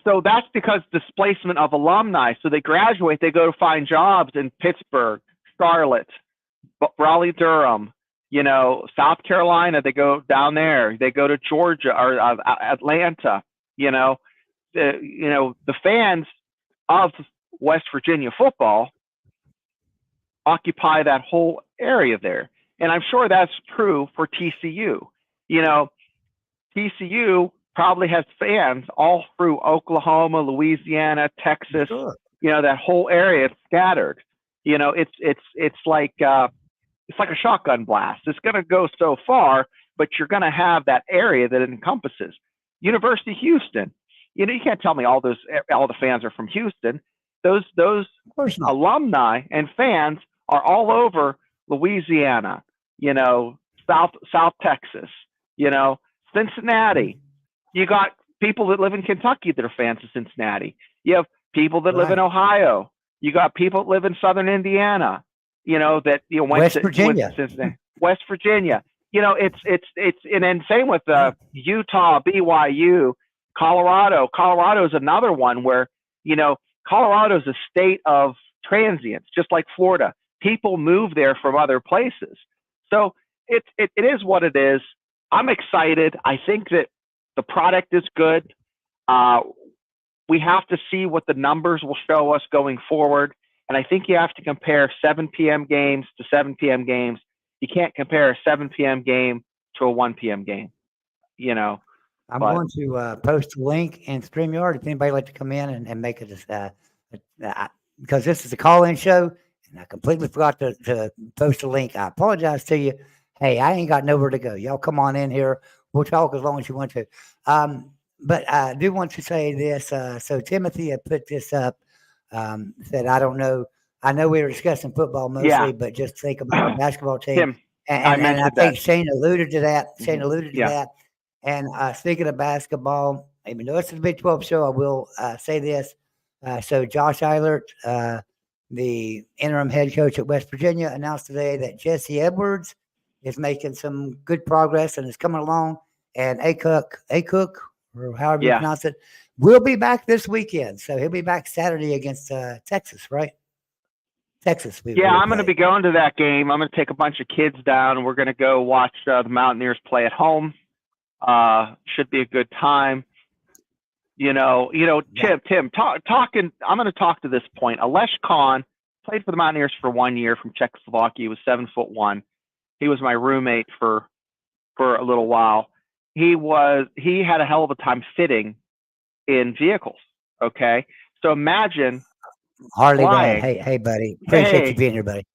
B: So that's because displacement of alumni. So they graduate, they go to find jobs in Pittsburgh, Charlotte, Raleigh-Durham, South Carolina. They go down there. They go to Georgia or Atlanta. The fans of West Virginia football occupy that whole area there. And I'm sure that's true for TCU. TCU probably has fans all through Oklahoma, Louisiana, Texas, that whole area is scattered. It's like a shotgun blast. It's going to go so far, but you're going to have that area that it encompasses. University of Houston, You know, you can't tell me all the fans are from Houston. Those
A: Of course not.
B: alumni and fans are all over Louisiana, you know, South Texas, you know, Cincinnati. You got people that live in Kentucky that are fans of Cincinnati. You have people that live in
A: Right.
B: Ohio. You got people that live in Southern Indiana, you know, that went
A: West
B: to
A: Virginia.
B: Cincinnati, West Virginia. You know, it's and then same with Utah, BYU, Colorado. Colorado is another one where, you know, Colorado is a state of transients, just like Florida. People move there from other places. So it is what it is. I'm excited. I think that the product is good. We have to see what the numbers will show us going forward. And I think you have to compare 7 p.m. games to 7 p.m. games. You can't compare a 7 p.m. game to a 1 p.m. game, you know.
A: I'm going to post a link in StreamYard if anybody would like to come in and make it because this is a call-in show, and I completely forgot to post a link. I apologize to you. Hey, I ain't got nowhere to go. Y'all come on in here. We'll talk as long as you want to. But I do want to say this. So Timothy had put this up, said, I don't know. I know we were discussing football mostly, but just think about the basketball team.
B: Tim,
A: and I think Shane alluded to that. Shane
B: Mhm.
A: alluded to
B: Yeah.
A: that. And speaking of basketball, even though it's a Big 12 show, I will say this. So Josh Eilert, the interim head coach at West Virginia, announced today that Jesse Edwards is making some good progress and is coming along. And Acook, or however you pronounce it, will be back this weekend. So he'll be back Saturday against Texas, right? Texas.
B: I'm going to be going to that game. I'm going to take a bunch of kids down, and we're going to go watch the Mountaineers play at home. Should be a good time. You know, Tim, talking. I'm going to talk to this point. Alesh Khan played for the Mountaineers for 1 year from Czechoslovakia. He was 7'1". He was my roommate for a little while. He had a hell of a time fitting in vehicles. Okay, so imagine
A: Harley
B: flying.
A: Dad. Hey, buddy. Appreciate you being here, buddy.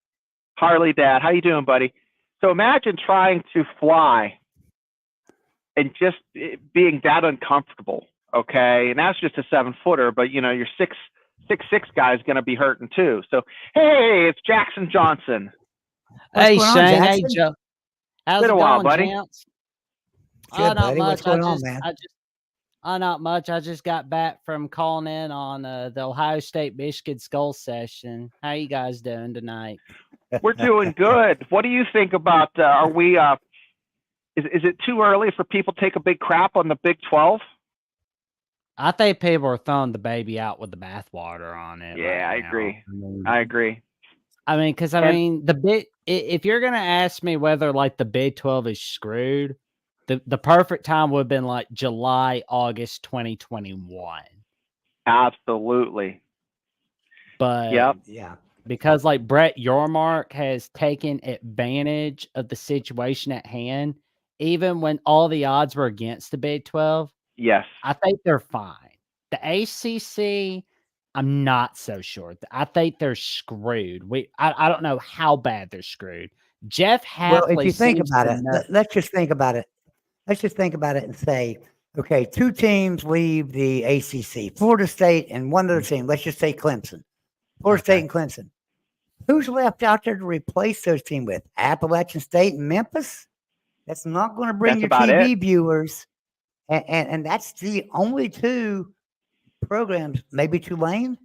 B: Harley Dad, how you doing, buddy? So imagine trying to fly and just being that uncomfortable. Okay, and that's just a 7-footer, but you know your 6'6" guy is going to be hurting too. So hey, it's Jackson Johnson.
C: Hey Shane, hey Joe. How's it going,
B: buddy?
C: Chance?
A: Good, buddy. What's going on, man?
C: Not much. I just got back from calling in on the Ohio State Michigan Skull session. How you guys doing tonight?
B: We're doing good. What do you think about? Are we? Is it too early for people to take a big crap on the Big 12?
C: I think people are throwing the baby out with the bathwater on it.
B: Yeah,
C: right
B: I agree. I agree.
C: I mean, because if you're gonna ask me whether like the Big 12 is screwed, the perfect time would have been like July, August 2021.
B: Absolutely.
C: But because like Brett Yormark has taken advantage of the situation at hand, even when all the odds were against the Big 12.
B: Yes.
C: I think they're fine. The ACC, I'm not so sure. I think they're screwed. I don't know how bad they're screwed. Jeff Hafley.
A: Well, if you think about it, let's just think about it. Let's just think about it and say, okay, 2 teams leave the ACC, Florida State and one other team. Let's just say Clemson. Florida State and Clemson. Who's left out there to replace those teams with? Appalachian State and Memphis? That's not going to bring your TV viewers. And that's the only 2 programs, maybe Tulane.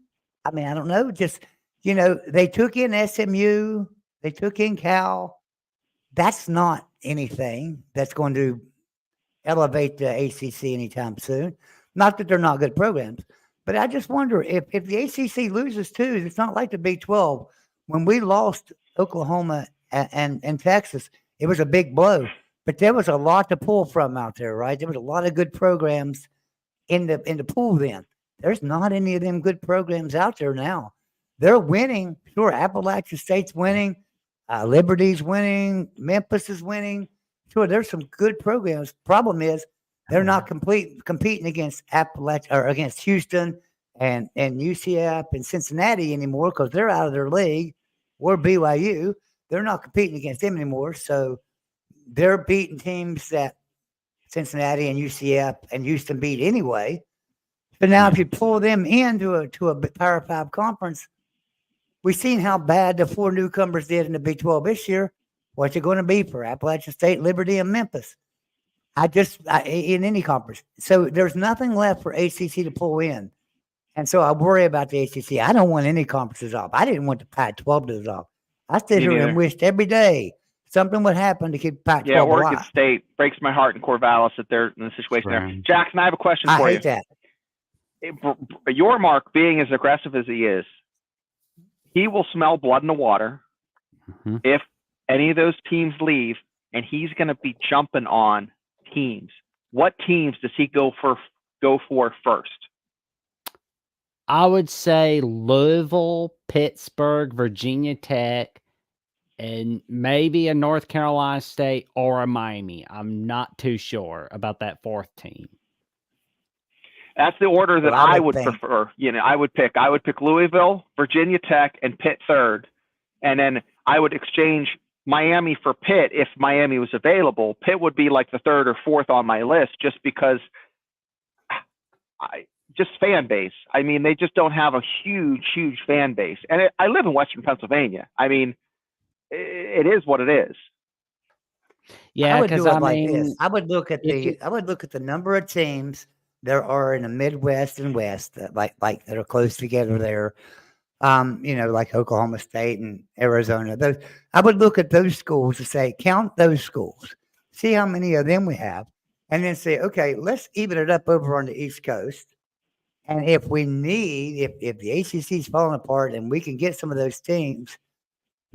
A: I mean, I don't know. Just, you know, they took in SMU, they took in Cal. That's not anything that's going to elevate the ACC anytime soon. Not that they're not good programs, but I just wonder if the ACC loses too, it's not like the Big 12. When we lost Oklahoma and Texas, it was a big blow. But there was a lot to pull from out there, right? There was a lot of good programs in the pool then. There's not any of them good programs out there now. They're winning. Sure, Appalachian State's winning. Liberty's winning. Memphis is winning. Sure, there's some good programs. Problem is, they're not competing against Appalachia or against Houston and UCF and Cincinnati anymore because they're out of their league. Or BYU. They're not competing against them anymore. So they're beating teams that Cincinnati and UCF and Houston beat anyway. So now, if you pull them into a Power 5 conference, we've seen how bad the 4 newcomers did in the Big 12 this year. What's it going to be for Appalachian State, Liberty, and Memphis? In any conference. So there's nothing left for ACC to pull in. And so I worry about the ACC. I don't want any conferences off. I didn't want the Pac-12 to dissolve. I stood here and wished every day something would happen to keep Pac-12
B: Yeah, Oregon
A: alive.
B: State breaks my heart in Corvallis that they're in the situation there. Jackson, I have a question for you.
A: I hate that.
B: Yormark, being as aggressive as he is, he will smell blood in the water if any of those teams leave, and he's going to be jumping on teams. What teams does he go for first?
C: I would say Louisville, Pittsburgh, Virginia Tech, and maybe a North Carolina State or a Miami. I'm not too sure about that 4th team.
B: That's the order that I would prefer. I would pick Louisville, Virginia Tech, and Pitt 3rd. And then I would exchange Miami for Pitt if Miami was available. Pitt would be like the 3rd or 4th on my list just because just fan base. I mean, they just don't have a huge fan base. And I live in Western Pennsylvania. I mean, it is what it is.
C: Yeah,
A: I would do it like this. I would look at the number of teams there are in the Midwest and West that like that are close together there. Like Oklahoma State and Arizona. I would look at those schools and say, count those schools, see how many of them we have, and then say, okay, let's even it up over on the East Coast. And if we need, if the ACC is falling apart and we can get some of those teams,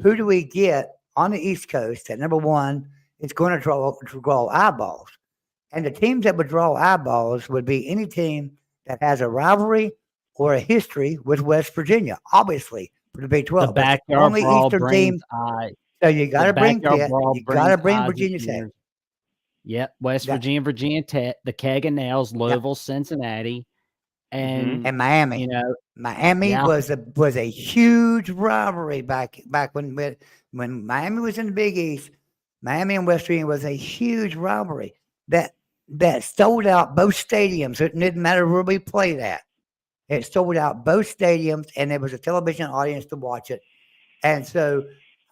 A: who do we get on the East Coast that, number one, is going to draw eyeballs? And the teams that would draw eyeballs would be any team that has a rivalry or a history with West Virginia, obviously, for the Big 12.
C: The backyard
A: only
C: brawl
A: Eastern
C: brings
A: team. So you got to bring Pitt. You got to bring Virginia Tech.
C: Yep, West Virginia, Virginia Tech, the Keg and Nails, Louisville, Cincinnati, and
A: Miami. Miami was a huge rivalry back when Miami was in the Big East. Miami and West Virginia was a huge rivalry that sold out both stadiums. It didn't matter where we played at. It sold out both stadiums, and there was a television audience to watch it. And so,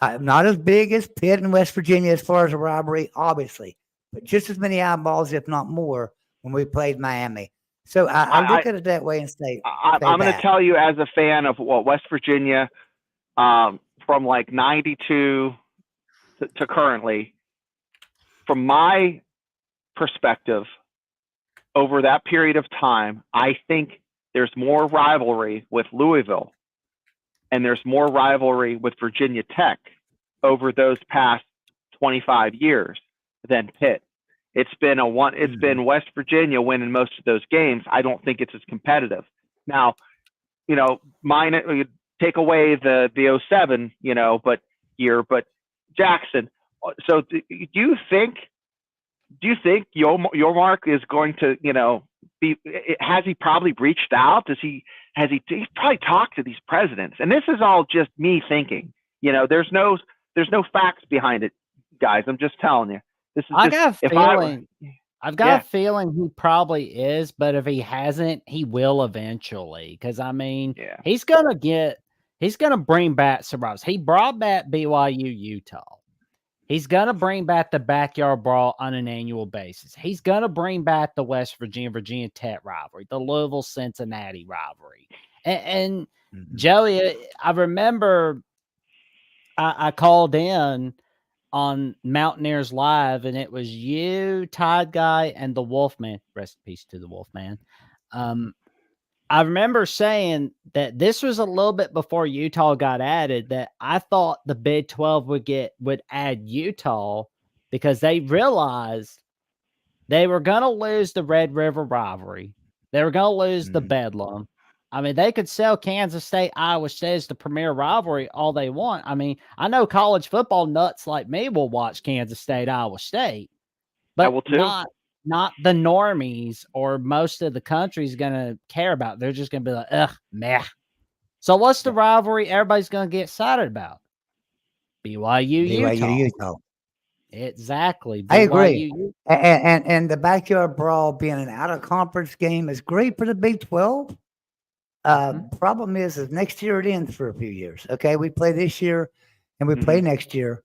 A: not as big as Pitt and West Virginia as far as a rivalry, obviously, but just as many eyeballs, if not more, when we played Miami. So I look at it that way and say,
B: I'm going to tell you, as a fan of West Virginia, from like 92 to currently, from my perspective, over that period of time, I think there's more rivalry with Louisville and there's more rivalry with Virginia Tech over those past 25 years than Pitt. It's been been West Virginia winning most of those games. I don't think it's as competitive. Now, take away the 07, but Jackson. So do you think Yormark is going to, has he probably reached out? He's probably talked to these presidents, and this is all just me thinking. There's no facts behind it, guys. I'm just telling you. This is
C: I've got a feeling he probably is, but if he hasn't, he will eventually. Because he's gonna bring back some rivals. He brought back BYU, Utah. He's gonna bring back the backyard brawl on an annual basis. He's gonna bring back the West Virginia, Virginia Tech rivalry, the Louisville, Cincinnati rivalry. And Joey, I remember I called in on Mountaineers Live, and it was you, Tide Guy, and the Wolfman. Rest in peace to the Wolfman. I remember saying that this was a little bit before Utah got added, that I thought the Big 12 would add Utah because they realized they were going to lose the Red River rivalry. They were going to lose the Bedlam. They could sell Kansas State, Iowa State as the premier rivalry all they want. I know college football nuts like me will watch Kansas State, Iowa State, but not the normies or most of the country's going to care about. They're just going to be like, ugh, meh. So what's the rivalry everybody's going to get excited about? BYU, Utah. Exactly.
A: I agree.
C: BYU.
A: And the backyard brawl being an out of conference game is great for the Big 12. Problem is next year it ends for a few years. Okay, we play this year, and we play next year,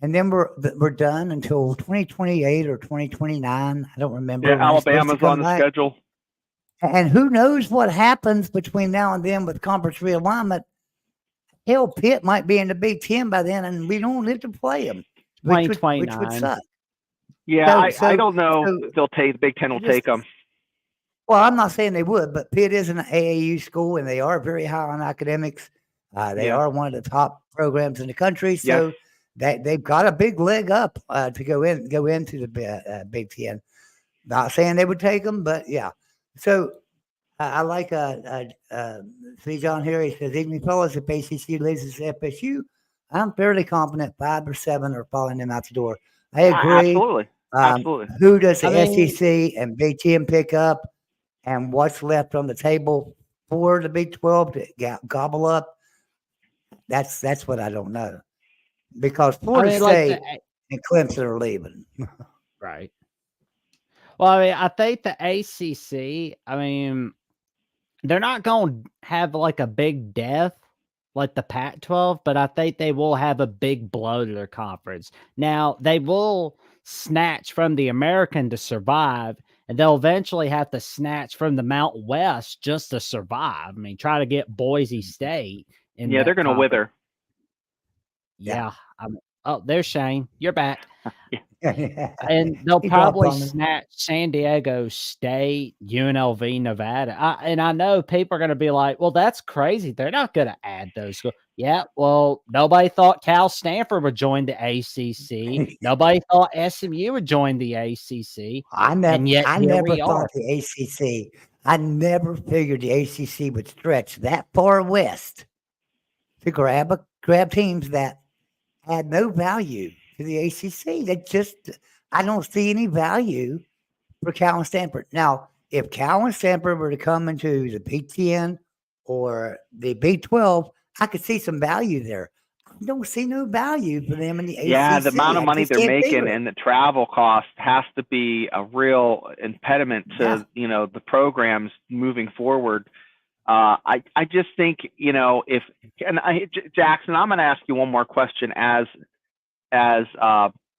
A: and then we're done until 2028 or 2029. I don't remember.
B: Yeah, Alabama's on the schedule.
A: And who knows what happens between now and then with conference realignment? Hell, Pitt might be in the Big 10 by then, and we don't have to play them, which would suck.
B: Yeah, I don't know if they'll take the Big 10 will take them.
A: Well, I'm not saying they would, but Pitt is an AAU school, and they are very high on academics. They are one of the top programs in the country, so they've got a big leg up to go into the Big 10. Not saying they would take them, but yeah. So I like see John here. He says, "Evening, fellas. If ACC loses to FSU, I'm fairly confident 5 or 7 are following them out the door." I agree.
B: Absolutely.
A: Who does the SEC and Big 10 pick up, and what's left on the table for the Big 12 to gobble up? That's what I don't know, because Florida State and Clemson are leaving.
C: Right. Well, I think the ACC, they're not going to have like a big death like the Pac-12, but I think they will have a big blow to their conference. Now, they will snatch from the American to survive, and they'll eventually have to snatch from the Mountain West just to survive. Try to get Boise State.
B: They're going to wither.
C: Yeah. Oh, there's Shane. You're back. And they'll probably snatch San Diego State, UNLV, Nevada. And I know people are going to be like, well, that's crazy. They're not going to add those schools. Yeah, well, nobody thought Cal Stanford would join the ACC. Nobody thought SMU would join the ACC.
A: I never thought the ACC. I never figured the ACC would stretch that far west to grab teams that had no value to the ACC. I don't see any value for Cal and Stanford. Now, if Cal and Stanford were to come into the Big 10 or the Big 12, I could see some value there. I don't see no value for them in the ACC.
B: Yeah, the amount of money they're making and the travel cost has to be a real impediment to the programs moving forward. I just think Jackson, I'm going to ask you one more question as an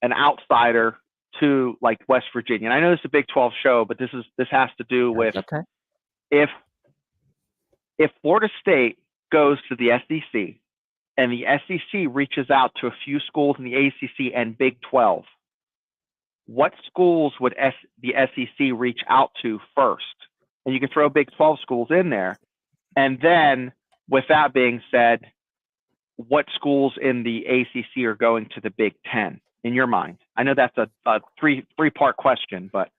B: outsider to like West Virginia. And I know it's a Big 12 show, but this has to do with if Florida State goes to the SEC and the SEC reaches out to a few schools in the ACC and Big 12, what schools would the SEC reach out to first? And you can throw Big 12 schools in there. And then with that being said, what schools in the ACC are going to the Big 10 in your mind? I know that's a three-part question, but.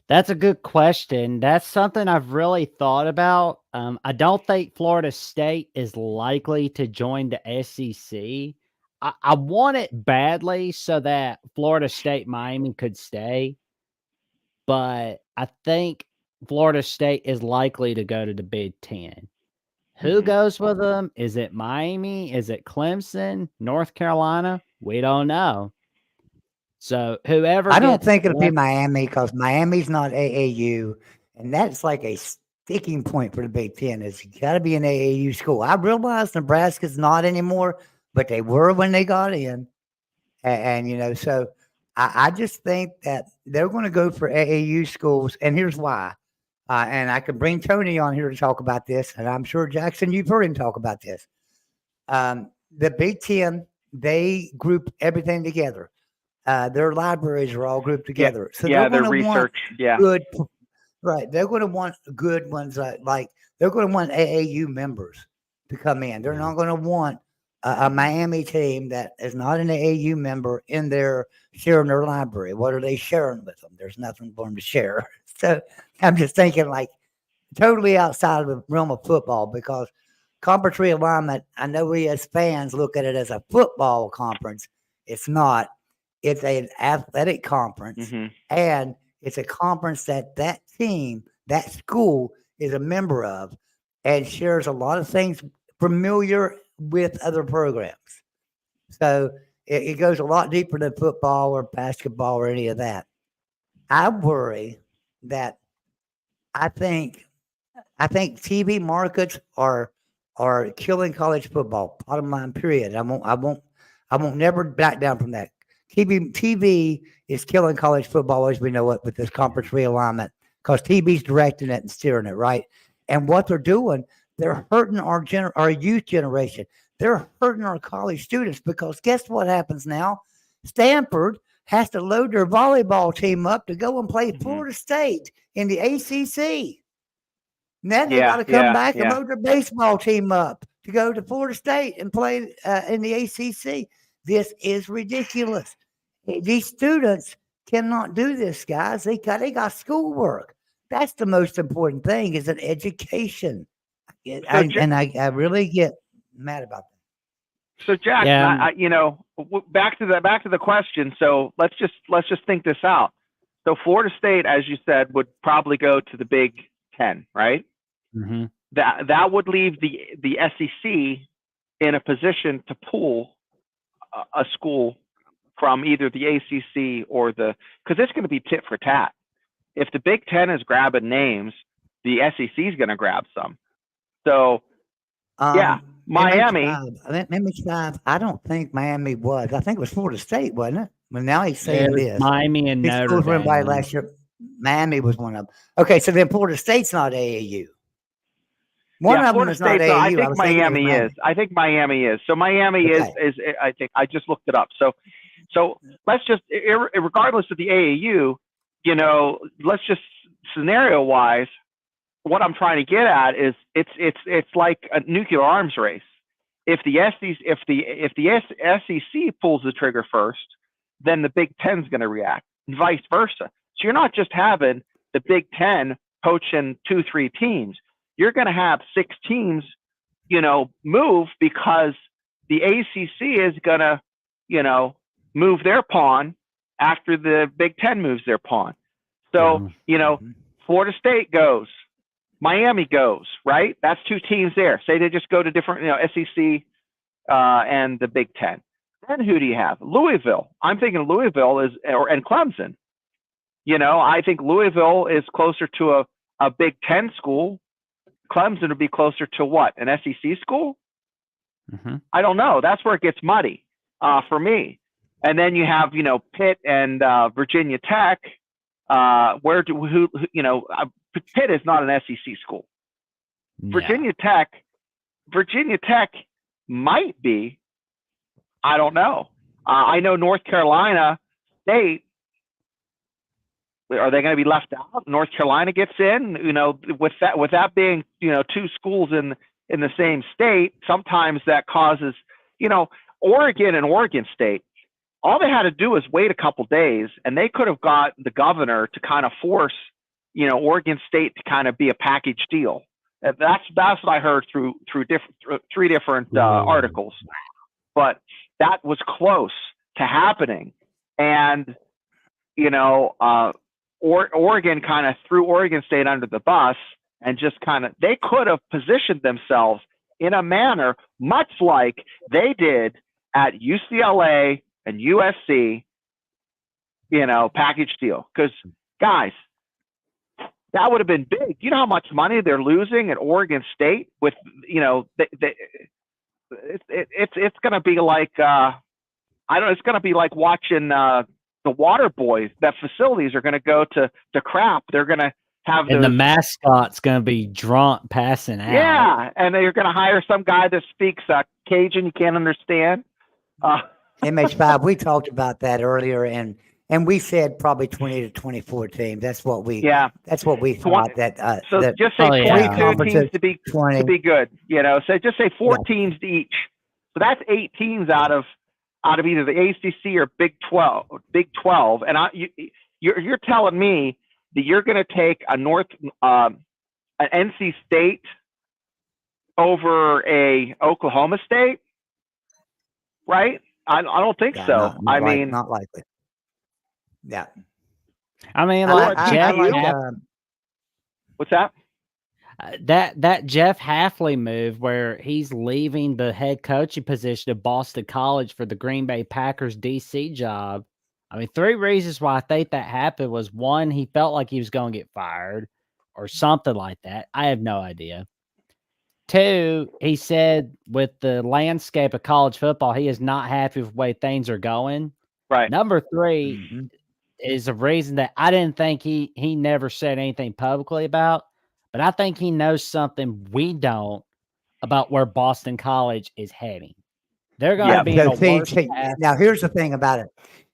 C: That's a good question. That's something I've really thought about. I don't think Florida State is likely to join the SEC. I want it badly so that Florida State, Miami could stay, but I think Florida State is likely to go to the Big 10. Who goes with them? Is it Miami? Is it Clemson? North Carolina? We don't know. So whoever
A: I don't think it'll be Miami, because Miami's not AAU, and that's like a sticking point for the Big 10. It's got to be an AAU school. I realize Nebraska's not anymore, but they were when they got in. And so I just think that they're going to go for AAU schools, and here's why. And I could bring Tony on here to talk about this, and I'm sure, Jackson, you've heard him talk about this. The Big 10, they group everything together. Their libraries are all grouped together. So
B: their research.
A: Good, right. They're going to want good ones. Like they're going to want AAU members to come in. They're not going to want a Miami team that is not an AAU member in their sharing their library. What are they sharing with them? There's nothing for them to share. So I'm just thinking like totally outside of the realm of football, because conference realignment, I know we as fans look at it as a football conference. It's not. It's an athletic conference, and it's a conference that team, that school is a member of, and shares a lot of things familiar with other programs. So it goes a lot deeper than football or basketball or any of that. I worry that I think TV markets are killing college football. Bottom line, period. I won't never back down from that. TV is killing college football as we know it with this conference realignment because TV's directing it and steering it, right? And what they're doing, they're hurting our youth generation. They're hurting our college students because guess what happens now? Stanford has to load their volleyball team up to go and play Florida State in the ACC. Then they got to come back and load their baseball team up to go to Florida State and play in the ACC. This is ridiculous. These students cannot do this, guys. They got schoolwork. That's the most important thing is an education. I really get mad about that.
B: So Jack, back to the question. So let's just think this out. So Florida State, as you said, would probably go to the Big Ten, right?
C: Mm-hmm.
B: That would leave the SEC in a position to pull a school from either the ACC or because it's going to be tit for tat. If the Big Ten is grabbing names, the SEC is going to grab some. So, Miami.
A: I don't think Miami was. I think it was Florida State, wasn't it? Well, now he's saying this.
C: Miami and Notre Dame.
A: Last year. Miami was one of them. Okay, so then Florida State's not AAU. One of them is not AAU.
B: I think Miami is. I think Miami is. So Miami is. I think I just looked it up. So let's just, regardless of the AAU, let's just scenario wise. What I'm trying to get at is it's like a nuclear arms race. If the SEC pulls the trigger first, then the Big Ten's going to react, and vice versa. So you're not just having the Big Ten poaching 2-3 teams. You're going to have 6 teams, move because the ACC is going to, move their pawn after the Big Ten moves their pawn. So, Florida State goes, Miami goes, right? That's 2 teams there. Say they just go to different, SEC and the Big Ten. Then who do you have? Louisville. I'm thinking Louisville and Clemson. I think Louisville is closer to a Big Ten school. Clemson would be closer to what? An SEC school?
C: Mm-hmm.
B: I don't know. That's where it gets muddy for me. And then you have, Pitt and Virginia Tech. Pitt is not an SEC school.
C: No.
B: Virginia Tech might be. I don't know. I know North Carolina State. Are they going to be left out? North Carolina gets in, with that being, 2 schools in the same state. Sometimes that causes, Oregon and Oregon State. All they had to do was wait a couple days, and they could have got the governor to kind of force, Oregon State to kind of be a package deal. That's what I heard through 3 different articles, but that was close to happening, and Oregon kind of threw Oregon State under the bus and just they could have positioned themselves in a manner much like they did at UCLA and USC, package deal. Because, guys, that would have been big. You know how much money they're losing at Oregon State with, it's going to be like, it's going to be like watching the water boys. That facilities are going to go to crap. They're going to have
C: the mascot's going to be drunk passing out.
B: Yeah, and they're going to hire some guy that speaks Cajun you can't understand.
A: MH5, we talked about that earlier, and we said probably 20 to 24 teams. That's what we thought.
B: So just say 22 teams to be good. So just say 4 teams each. So that's 8 teams out of either the ACC or Big 12. And you're telling me that you're going to take an NC State over a Oklahoma State, right? I don't think so.
A: Not likely. Yeah.
C: I mean,
B: what's that?
C: That Jeff Halfley move where he's leaving the head coaching position at Boston College for the Green Bay Packers DC job. I mean, 3 reasons why I think that happened was, 1, he felt like he was going to get fired or something like that. I have no idea. 2, he said with the landscape of college football, he is not happy with the way things are going.
B: Right.
C: Number 3 is a reason that I didn't think he never said anything publicly about, but I think he knows something we don't about where Boston College is heading. They're going to be in a worse path.
A: Now, here's the thing about it.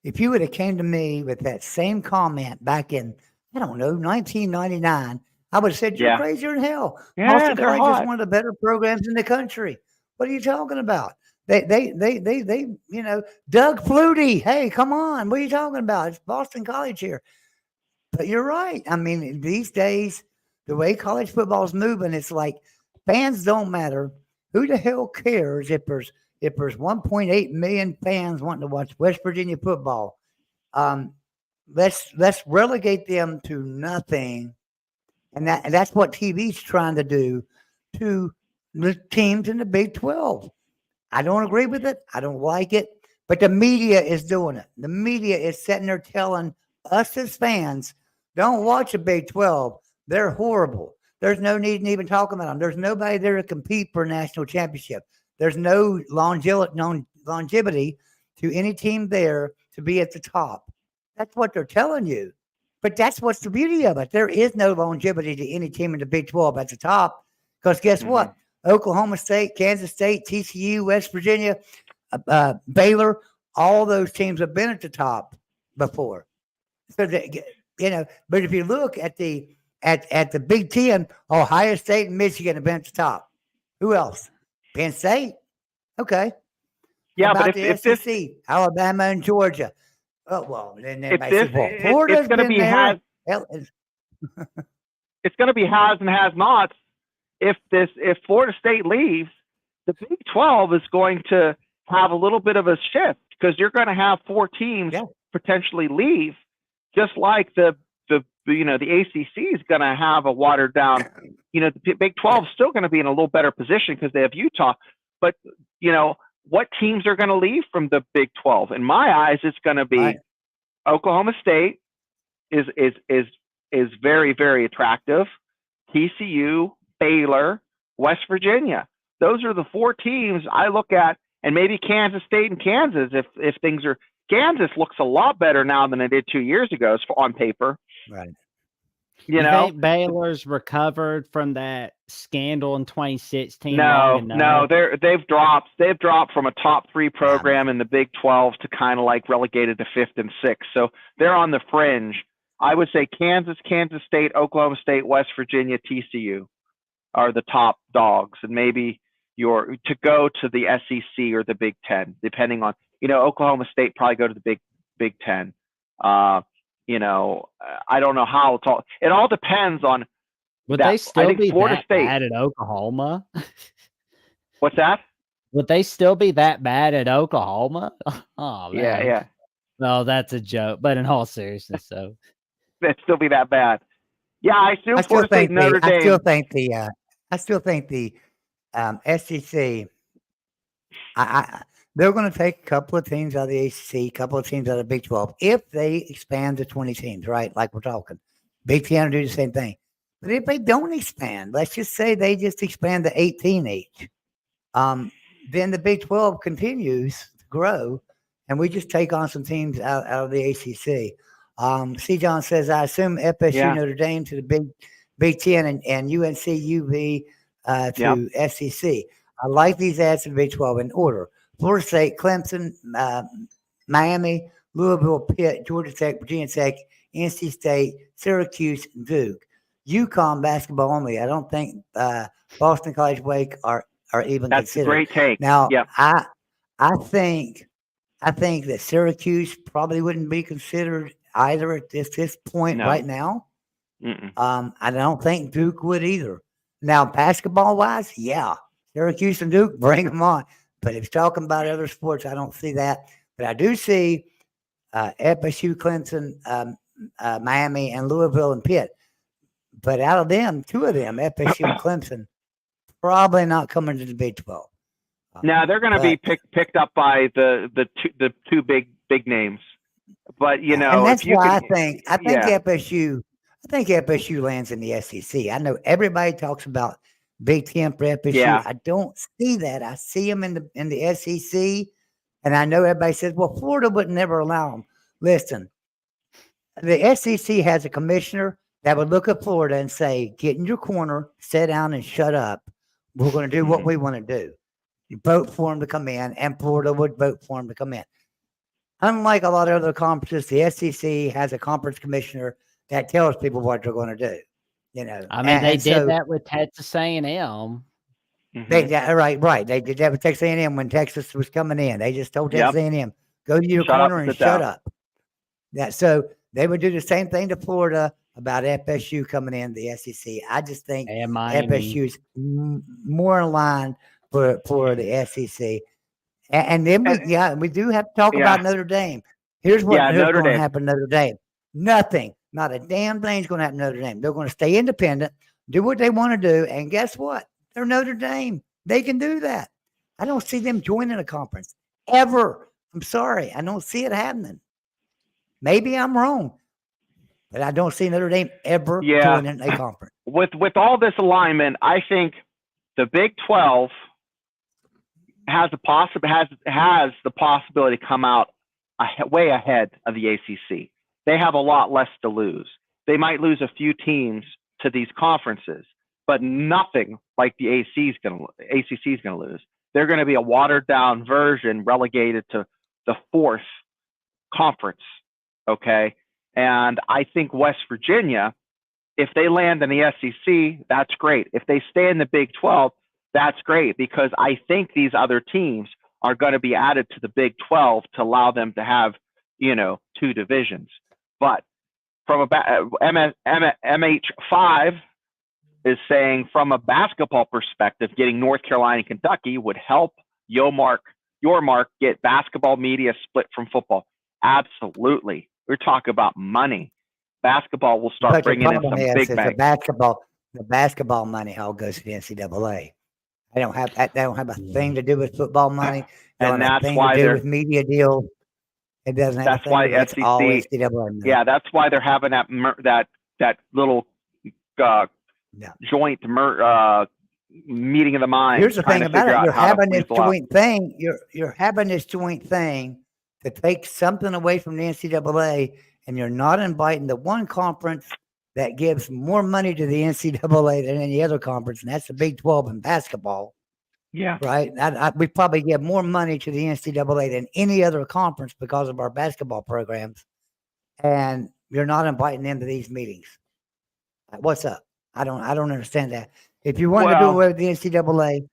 A: If you would have came to me with that same comment back in, I don't know, 1999, I would have said, you're crazier than hell.
B: Yeah,
A: Boston College is one of the better programs in the country. What are you talking about? They, you know, Doug Flutie. Hey, come on. What are you talking about? It's Boston College here. But you're right. I mean, these days, the way college football is moving, it's like fans don't matter. Who the hell cares if there's 1.8 million fans wanting to watch West Virginia football? Let's relegate them to nothing, and that's what TV's trying to do to the teams in the Big 12. I don't agree with it. I don't like it, but the media is doing it. The media is sitting there telling us as fans, don't watch a Big 12. They're horrible. There's no need to even talk about them. There's nobody there to compete for a national championship. There's no longevity to any team there to be at the top. That's what they're telling you. But that's what's the beauty of it. There is no longevity to any team in the Big 12 at the top. Because guess what? Oklahoma State, Kansas State, TCU, West Virginia, Baylor, all those teams have been at the top before. So but if you look at the Big Ten, Ohio State and Michigan have been at the top. Who else? Penn State. Okay.
B: Yeah,
A: but
B: if
A: the SEC,
B: this,
A: Alabama and Georgia. Oh well, then
B: Florida's
A: it's going to be
B: it's going to be has and has nots. If Florida State leaves, the Big 12 is going to have a little bit of a shift because you're going to have 4 teams potentially leave, just like the ACC is going to have a watered down. The Big 12 is still going to be in a little better position because they have Utah, but what teams are going to leave from the Big 12? In my eyes, it's going to be Oklahoma State is very, very attractive. TCU, Baylor, West Virginia. Those are the 4 teams I look at, and maybe Kansas State and Kansas. If things are, Kansas looks a lot better now than it did 2 years ago on paper.
A: Right.
C: You think Baylor's recovered from that scandal in 2016?
B: No, they've dropped from a top 3 program in the Big 12 to kind of like relegated to 5th and 6th. So they're on the fringe. I would say Kansas, Kansas State, Oklahoma State, West Virginia, TCU are the top dogs, and maybe to go to the SEC or the Big 10, depending on Oklahoma State probably go to the Big 10. I don't know how it all depends on.
C: Would they still be Florida State bad at Oklahoma?
B: What's that?
C: Would they still be that bad at Oklahoma? Oh man.
B: Yeah.
C: No, that's a joke. But in all seriousness, so
B: they'd still be that bad. Yeah, I still think Notre Dame.
A: I still think the SEC. They're going to take a couple of teams out of the ACC, a couple of teams out of the Big 12, if they expand to 20 teams, right? Like we're talking. Big 10 will do the same thing. But if they don't expand, let's just say they just expand to 18 each, then the Big 12 continues to grow, and we just take on some teams out of the ACC. C. John says, I assume FSU, Notre Dame to the Big 10 and UNC, UV to SEC. I like these ads to the Big 12 in order. Florida State, Clemson, Miami, Louisville, Pitt, Georgia Tech, Virginia Tech, NC State, Syracuse, Duke. UConn basketball only. I don't think Boston College, Wake are even
B: That's
A: considered.
B: A great take.
A: Now, I think that Syracuse probably wouldn't be considered either at this point right now. I don't think Duke would either. Now, basketball-wise, Syracuse and Duke, bring them on. But if you're talking about other sports, I don't see that. But I do see FSU, Clemson, Miami, and Louisville and Pitt. But out of them, 2 of them, FSU and Clemson, probably not coming to the Big 12.
B: Now they're going to be picked up by the two big names. But you know,
A: and that's
B: if you
A: why
B: can,
A: I think FSU lands in the SEC. I know everybody talks about Big Ten for FSU.
B: Yeah.
A: I don't see that. I see them in the SEC, and I know everybody says, "Well, Florida would never allow them." Listen, the SEC has a commissioner that would look at Florida and say, "Get in your corner, sit down, and shut up. We're going to do what we want to do." You vote for them to come in, and Florida would vote for them to come in. Unlike a lot of other conferences, the SEC has a conference commissioner that tells people what they're going to do. You know,
C: I mean, they did that with Texas A&M.
A: Right. They did that with Texas A&M when Texas was coming in. They just told Texas A&M, "Go to your corner and shut up." Yeah, so they would do the same thing to Florida about FSU coming in the SEC. I just think FSU is more in line for the SEC. And then we do have to talk about Notre Dame. Here's what's going to happen to Notre Dame. Nothing. Not a damn thing's going to happen to Notre Dame. They're going to stay independent, do what they want to do, and guess what? They're Notre Dame. They can do that. I don't see them joining a conference ever. I'm sorry. I don't see it happening. Maybe I'm wrong, but I don't see Notre Dame ever joining a conference.
B: With all this alignment, I think the Big 12 has the possibility to come out way ahead of the ACC. They have a lot less to lose. They might lose a few teams to these conferences, but nothing like the ACC is going to lose. They're going to be a watered down version, relegated to the 4th conference. Okay, and I think West Virginia, if they land in the SEC, that's great. If they stay in the Big 12, that's great, because I think these other teams are going to be added to the Big 12 to allow them to have, 2 divisions. But from MH5 is saying, from a basketball perspective, getting North Carolina and Kentucky would help your mark get basketball media split from football. Absolutely. We're talking about money. Basketball will start bringing in some big banks.
A: The basketball money all goes to the NCAA. They don't have a thing to do with football money.
B: And that's why
A: they're with media deals. It doesn't have.
B: That's why SEC.
A: All NCAA money.
B: Yeah, that's why they're having that little joint meeting of the minds.
A: Here's the thing about it: you're having this joint thing. You're having this joint thing to take something away from the NCAA, and you're not inviting the one conference that gives more money to the NCAA than any other conference, and that's the Big 12 in basketball.
B: Yeah.
A: Right? We probably give more money to the NCAA than any other conference because of our basketball programs, and you're not inviting them to these meetings. What's up? I don't understand that. If you want to do away with the NCAA,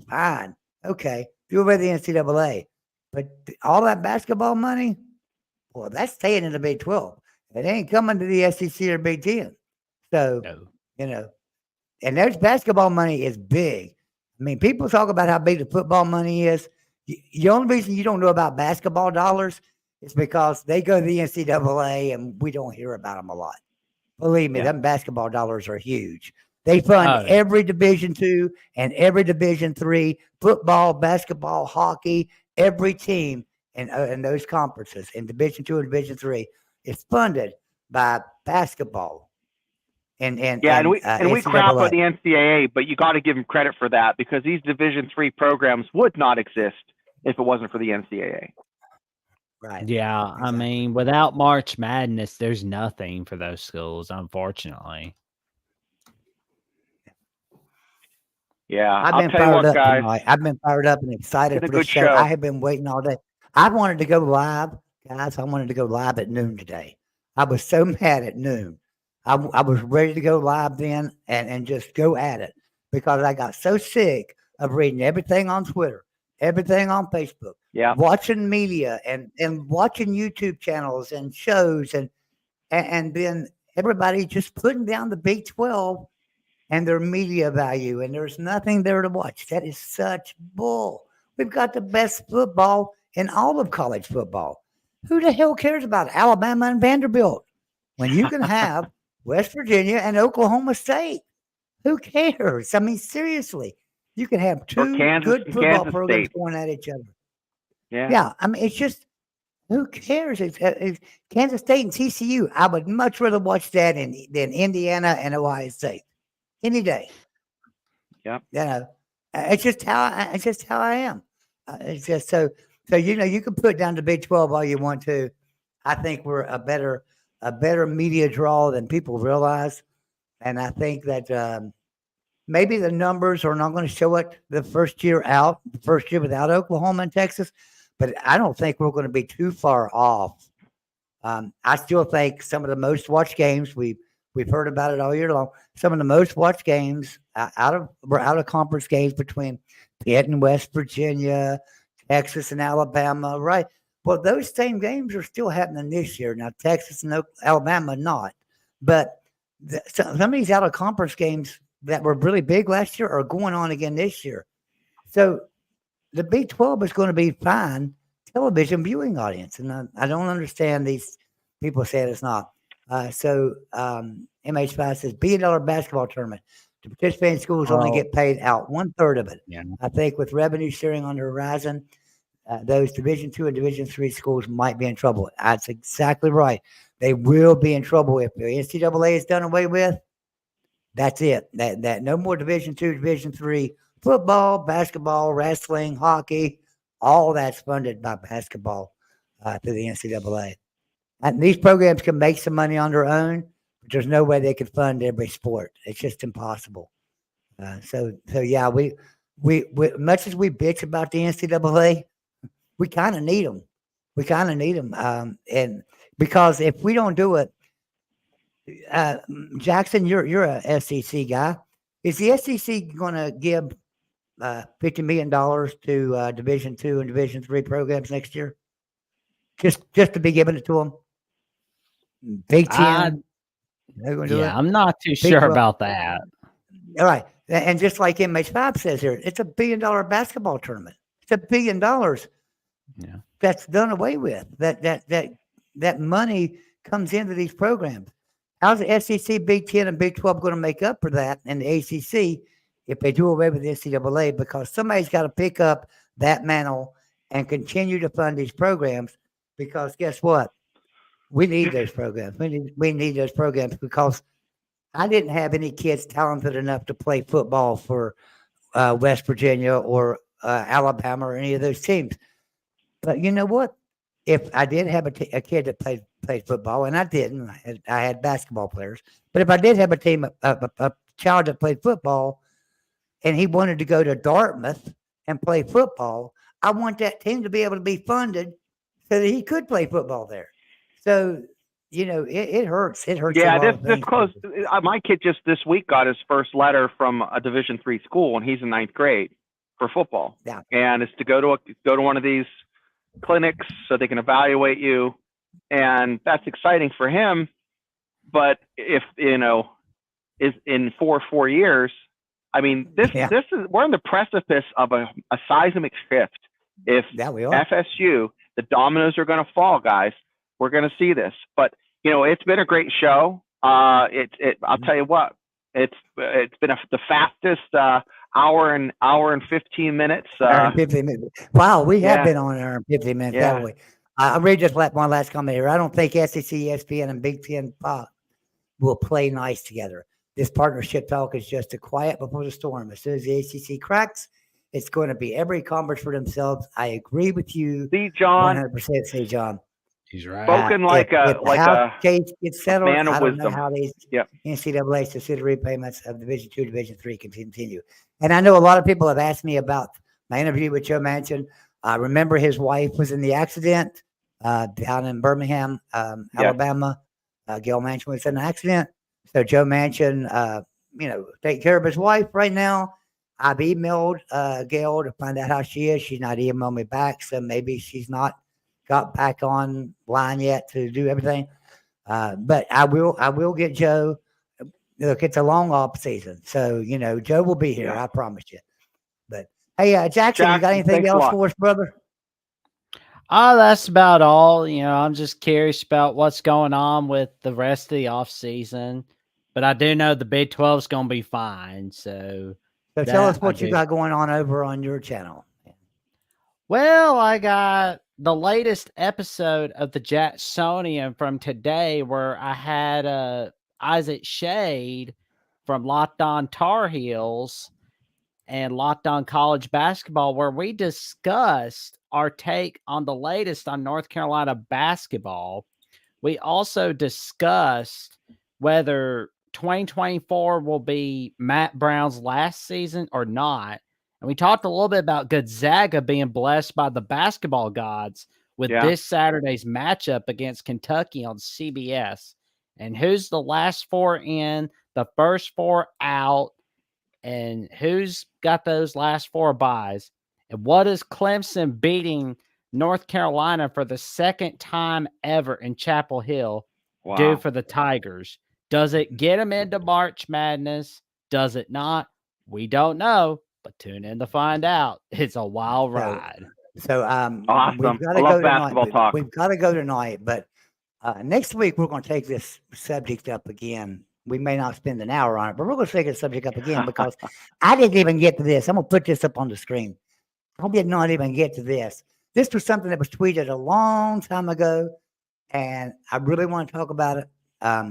A: fine. Okay. Do away with the NCAA. But all that basketball money, well, that's staying in the Big 12. It ain't coming to the SEC or Big 10. So, and there's basketball money is big. I mean, people talk about how big the football money is. The only reason you don't know about basketball dollars is because they go to the NCAA and we don't hear about them a lot. Believe me, them basketball dollars are huge. They fund every Division II and every Division III, football, basketball, hockey, every team in those conferences in Division II and Division III is funded by basketball. And we
B: crap on the NCAA, but you got to give them credit for that, because these Division III programs would not exist if it wasn't for the NCAA.
A: Right.
C: Yeah, exactly. I mean, without March Madness, there's nothing for those schools, unfortunately.
B: Yeah,
A: I've been fired up tonight. I've been fired up and excited for this show. I have been waiting all day. I wanted to go live, guys. I wanted to go live at noon today. I was so mad at noon. I was ready to go live then and just go at it, because I got so sick of reading everything on Twitter, everything on Facebook, watching media and watching YouTube channels and shows and then everybody just putting down the Big 12 and their media value, and there's nothing there to watch. That is such bull. We've got the best football in all of college football. Who the hell cares about Alabama and Vanderbilt? when you can have West Virginia and Oklahoma State. Who cares? I mean, seriously, you can have two good football programs going at each other. Yeah. I mean, it's just, who cares? It's Kansas State and TCU. I would much rather watch that than Indiana and Ohio State any day.
B: Yep.
A: You know, it's just how I am. It's just so you can put down the Big 12 all you want to. I think we're a better media draw than people realize. And I think that maybe the numbers are not going to show it the first year without Oklahoma and Texas, but I don't think we're going to be too far off. I still think some of the most watched games we've heard about it all year long. Some of the most watched games out of conference games between Pitt and West Virginia, Texas and Alabama, right? Well, those same games are still happening this year. Now, Texas and Alabama not, but some of these out of conference games that were really big last year are going on again this year. So the Big 12 is going to be fine television viewing audience. And I don't understand these people saying it's not. MH5 says $1 billion basketball tournament. The participating schools only get paid out 1/3 of it.
C: Yeah.
A: I think with revenue sharing on the horizon, those Division II and Division III schools might be in trouble. That's exactly right. They will be in trouble if the NCAA is done away with. That's it. That no more Division II, Division III football, basketball, wrestling, hockey. All that's funded by basketball through the NCAA. And these programs can make some money on their own, but there's no way they could fund every sport. It's just impossible. So yeah, we much as we bitch about the NCAA, we kind of need them. We kind of need them, and because if we don't do it, Jackson, you're a SEC guy. Is the SEC going to give $50 million to Division II and Division III programs next year? Just to be giving it to them? Big Ten?
C: I'm not too sure about that.
A: All right. And just like MH5 says here, it's $1 billion basketball tournament. It's $1 billion.
C: Yeah.
A: That's done away with. That money comes into these programs. How's the SEC, Big 10, and Big 12 going to make up for that in the ACC if they do away with the NCAA? Because somebody's got to pick up that mantle and continue to fund these programs. Because guess what? We need those programs. We need those programs because I didn't have any kids talented enough to play football for West Virginia or Alabama or any of those teams. But you know what? If I did have a kid that played football, and I didn't, I had basketball players. But if I did have a child that played football, and he wanted to go to Dartmouth and play football, I want that team to be able to be funded so that he could play football there. So, it hurts. It hurts.
B: Yeah, this close. My kid just this week got his first letter from a Division III school, and he's in 9th grade for football.
A: Yeah,
B: and it's to go to one of these clinics so they can evaluate you, and that's exciting for him. But if is in 4 years, I mean, this is we're on the precipice of a seismic shift. If
A: we are.
B: FSU, the dominoes are going to fall, guys. We're going to see this. But it's been a great show. I'll tell you what, it's been the fastest hour and 15 minutes.
A: Hour and 15 minutes. Wow, we have been on an hour and 15 minutes, haven't we? I'll read just one last comment here. I don't think SEC, ESPN, and Big Ten will play nice together. This partnership talk is just a quiet before the storm. As soon as the ACC cracks, it's going to be every conference for themselves. I agree with you.
B: See, John.
A: 100%. See, John.
C: He's right.
B: Spoken like a
A: case gets settled.
B: Man of
A: I don't
B: wisdom.
A: know how these NCAA subsidiary payments of Division II, Division III can continue. And I know a lot of people have asked me about my interview with Joe Manchin. I remember his wife was in the accident down in Birmingham, Alabama. Gail Manchin was in an accident. So Joe Manchin, take care of his wife right now. I've emailed Gail to find out how she is. She's not emailed me back, so maybe she's not got back online yet to do everything. But I will get Joe. Look, it's a long off season, so Joe will be here. I promise you. But hey, Jackson, you got anything else for us, brother?
C: Oh, that's about all. I'm just curious about what's going on with the rest of the off season, but I do know the Big 12 is going to be fine. So
A: tell us
C: I
A: what you
C: do.
A: got going on over on your channel.
C: Well, I got the latest episode of the Jacksonian from today where I had Isaac Shade from Locked On Tar Heels and Locked On College Basketball, where we discussed our take on the latest on North Carolina basketball. We also discussed whether 2024 will be Matt Brown's last season or not. And we talked a little bit about Gonzaga being blessed by the basketball gods with this Saturday's matchup against Kentucky on CBS. And who's the last four in, the first four out, and who's got those last four buys? And what is Clemson beating North Carolina for the second time ever in Chapel Hill do for the Tigers? Does it get them into March Madness? Does it not? We don't know, but tune in to find out. It's a wild ride.
A: So
B: awesome.
A: We've got to go tonight. We've got to go tonight, but next week we're going to take this subject up again. We may not spend an hour on it, but we're going to take the subject up again because I didn't even get to this. I'm going to put this up on the screen. I did not even get to this. This was something that was tweeted a long time ago, and I really want to talk about it.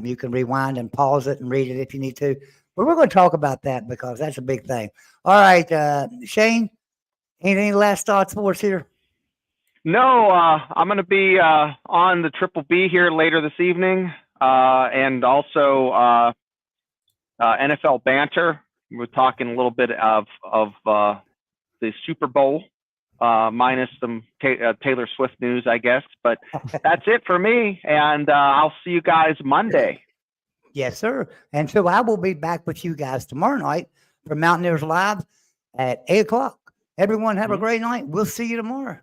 A: You can rewind and pause it and read it if you need to, but we're going to talk about that because that's a big thing. All right, Shane, any last thoughts for us here?
B: No, I'm going to be on the Triple B here later this evening, and also NFL banter. We're talking a little bit of the Super Bowl, minus some Taylor Swift news, I guess. But that's it for me, and I'll see you guys Monday.
A: Yes, sir. And so I will be back with you guys tomorrow night for Mountaineers Live at 8 o'clock. Everyone have a great night. We'll see you tomorrow.